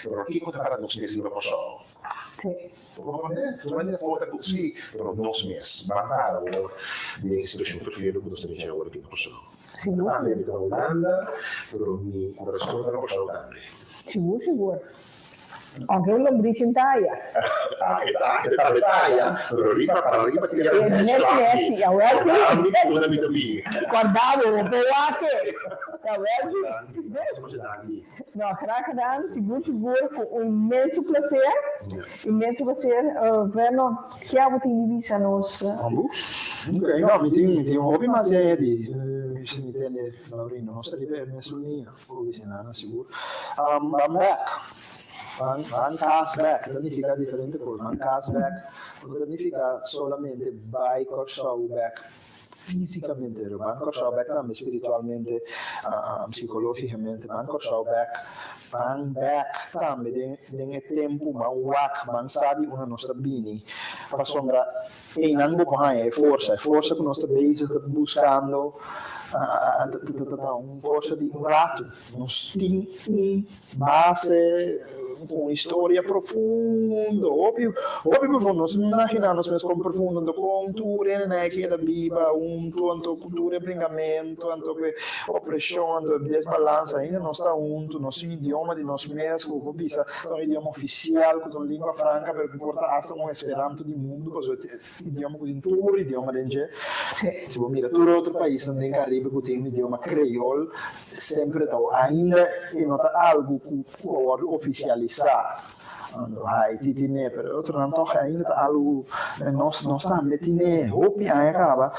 però chi conta para non si messe per ciò non è foto così però non si messe ma para di situazione preferita quando si dice ora che non posso abito in Olanda però mi corrisponde alla cosa locale sicuro anche un lombrice in taglia però arriva che una vitamina guardavo nou, graag gedaan. Sigur, com um imenso prazer. Vernon, que é o que divisa nos? Ok, no, mi tieni un hobby, ma se mi tiene Laurino, non sarebbe messo lì, o vicino, sicuro. I'm back. Van cashback significa differente cosa. Van cashback non significa solamente buy or show back fisicamente, buy or show back também spiritualmente, psicologicamente, buy or show back também tem tempo mawak mansadi una nostra bini pa sombra e in ango è forza che nostra base sta buscando forza di un rato non sting base com história profunda, óbvio profundo, nós imaginamos mesmo como profundo, com cultura, né, que é viva, tanto cultura, bringamento, tanto que opressão, tanto desbalança, ainda não está nosso idioma de nós mesmos, como bisa, um idioma oficial, com língua franca, porque porta hasta um esperanto do mundo, porque idioma com tudo, idioma de gente. Se você mira todo outro país no Caribe que tem um idioma creole, sempre ainda nota algo oficializado. Haiti tinha, pero outro não toca ainda algo nós também tinha hopi acaba,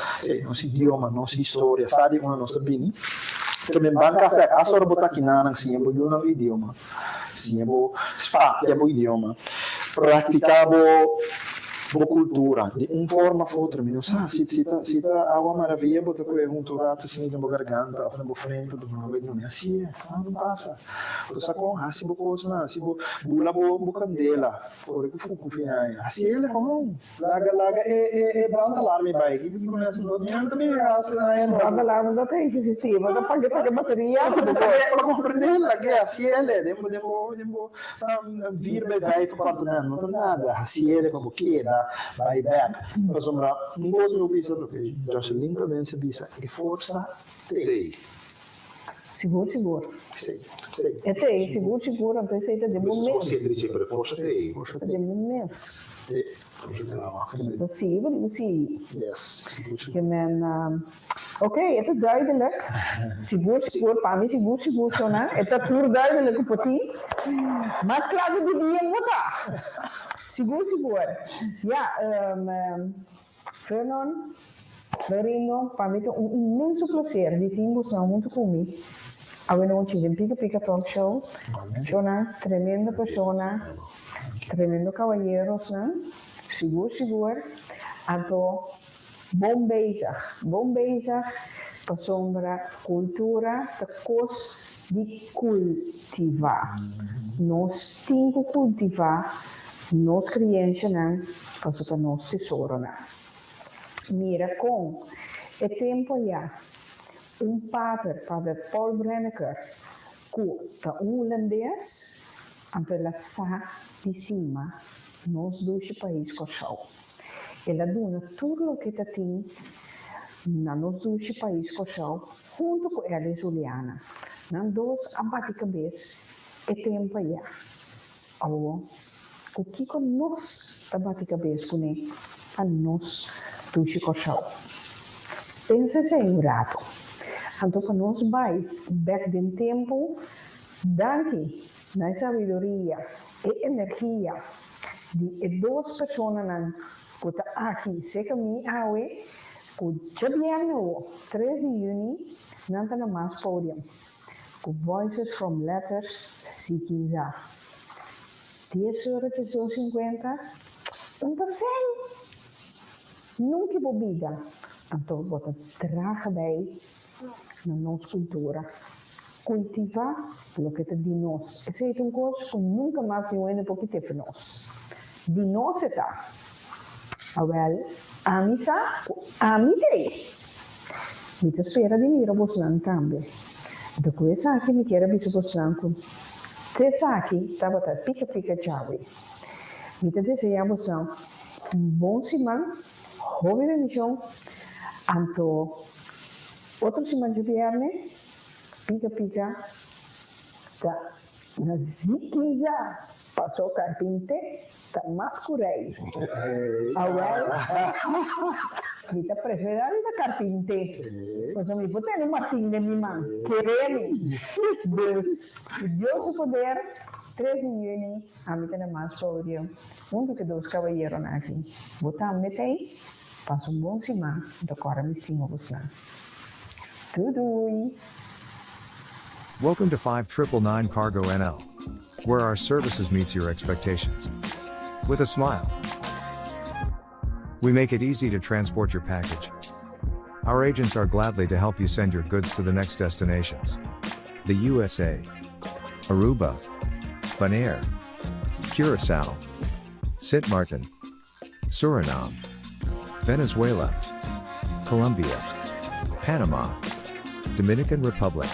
nosso idioma, nossa história, sabe como nós bini. Também bancas é a só botar aqui na sim, o idioma, sim, o idioma, praticava cultura, de forma ou outra, não sei, se tá água maravilha, bota com um turato assim na garganta, ou na frente, do meu velho, não é assim, não passa. Tu sacou, assim, bocosa, assim, bula candela, por que fuku finai, assim ele como, laga é branda alarme vai, que não é assim, não também assim, aí não. Branda alarme não tem que existir, mas não pode fazer bateria, para compreender lá que assim ele, demo vir vai para apartamento, não tem nada, assim ele como que vai back. Mas não gosto de bisa porque Jocelyn também se bisa que força tem. Seguro. Sim. É tem, seguro, a pessoa de momento. Você dice per forza tem. De momento. Sim. Yes. Oké, het is duidelijk. Seguro, para mim seguro, né? Het is tudo duidelijk para ti. Mas claro, de dia mudar. Seguro. Vernon, Verino, para mim é imenso prazer de termos muito comigo. Agora não tive Pica Talk Show. Jona, tremenda pessoa, tremendo cavalheiros, né? Seguro. Então, bom bezig, para sombra cultura, de cos de cultivar. Nós temos que cultivar nos crianças, né? Para nós tesouro, né? Mira, com o tempo já, padre Paul Brenneker, que é holandês, pela sa de cima, nos dois países com show. Ela dona tudo o que tem nos dois países com show, junto com ela e Juliana. Não dois abate cabeça, o tempo já. O que nós abate cabeça com ele, a nós dois com show. Pensa se é um rato. Então, para nós vai, back de tempo, daqui, na sabedoria e energia de duas pessoas Kuta aqui, seca mi awe, ku jabiano, 13 Juni, nanta na mas podium. Ku Voices from Letters, Sikiza. 10,50 €, nunca bebida. Então, bota traga bem na nossa cultura. Cultivar o que te de nós. Essa é uma coisa que nunca mais eu ainda porque teve nós. De nós está. Awel, amisa, amidei. Me te espera de mira boslan também. Depois aqui me quer avisar boslan com. Tessa aqui, tá bota pica chave. Me te deseja boslan bom semana, hobby de missão. Anto outro semana de viernes, pica, tá na ziquiza, passou carpinte, tá mascurei. Agora, me tá preferando da carpinte, mas eu me botei no matinho de minha mãe, querendo, Deus poder, 13 Juni, a mim tem mais poder, que dois cavalheiros aqui, botar metei, passa bom semana, do cora me singo você. Tudo. Welcome to 5999 Cargo NL, where our services meets your expectations. With a smile. We make it easy to transport your package. Our agents are gladly to help you send your goods to the next destinations. The USA, Aruba, Bonaire, Curacao, Sint Maarten, Suriname, Venezuela, Colombia, Panama, Dominican Republic,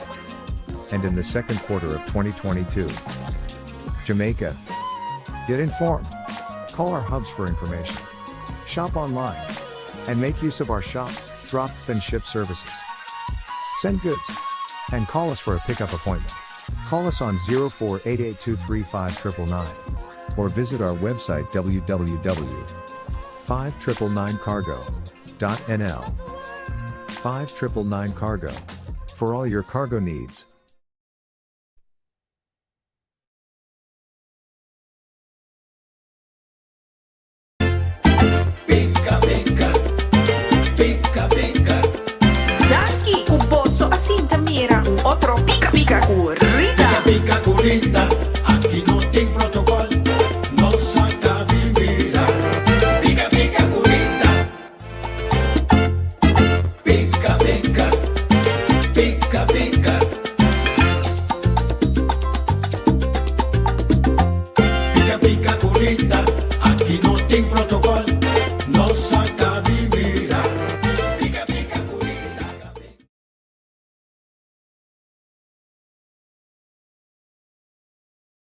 and in the second quarter of 2022, Jamaica. Get informed. Call our hubs for information. Shop online. And make use of our shop, drop, and ship services. Send goods. And call us for a pickup appointment. Call us on 0488235999. Or visit our website www.5999cargo.nl. 5999 Cargo. For all your cargo needs. Daqui o bolso assim te mira. Outro pica currita. Pica currita. Aqui não tem protocolo. Não saca bebida. Pica currita. Pica. Pica currita. Aqui não tem protocolo.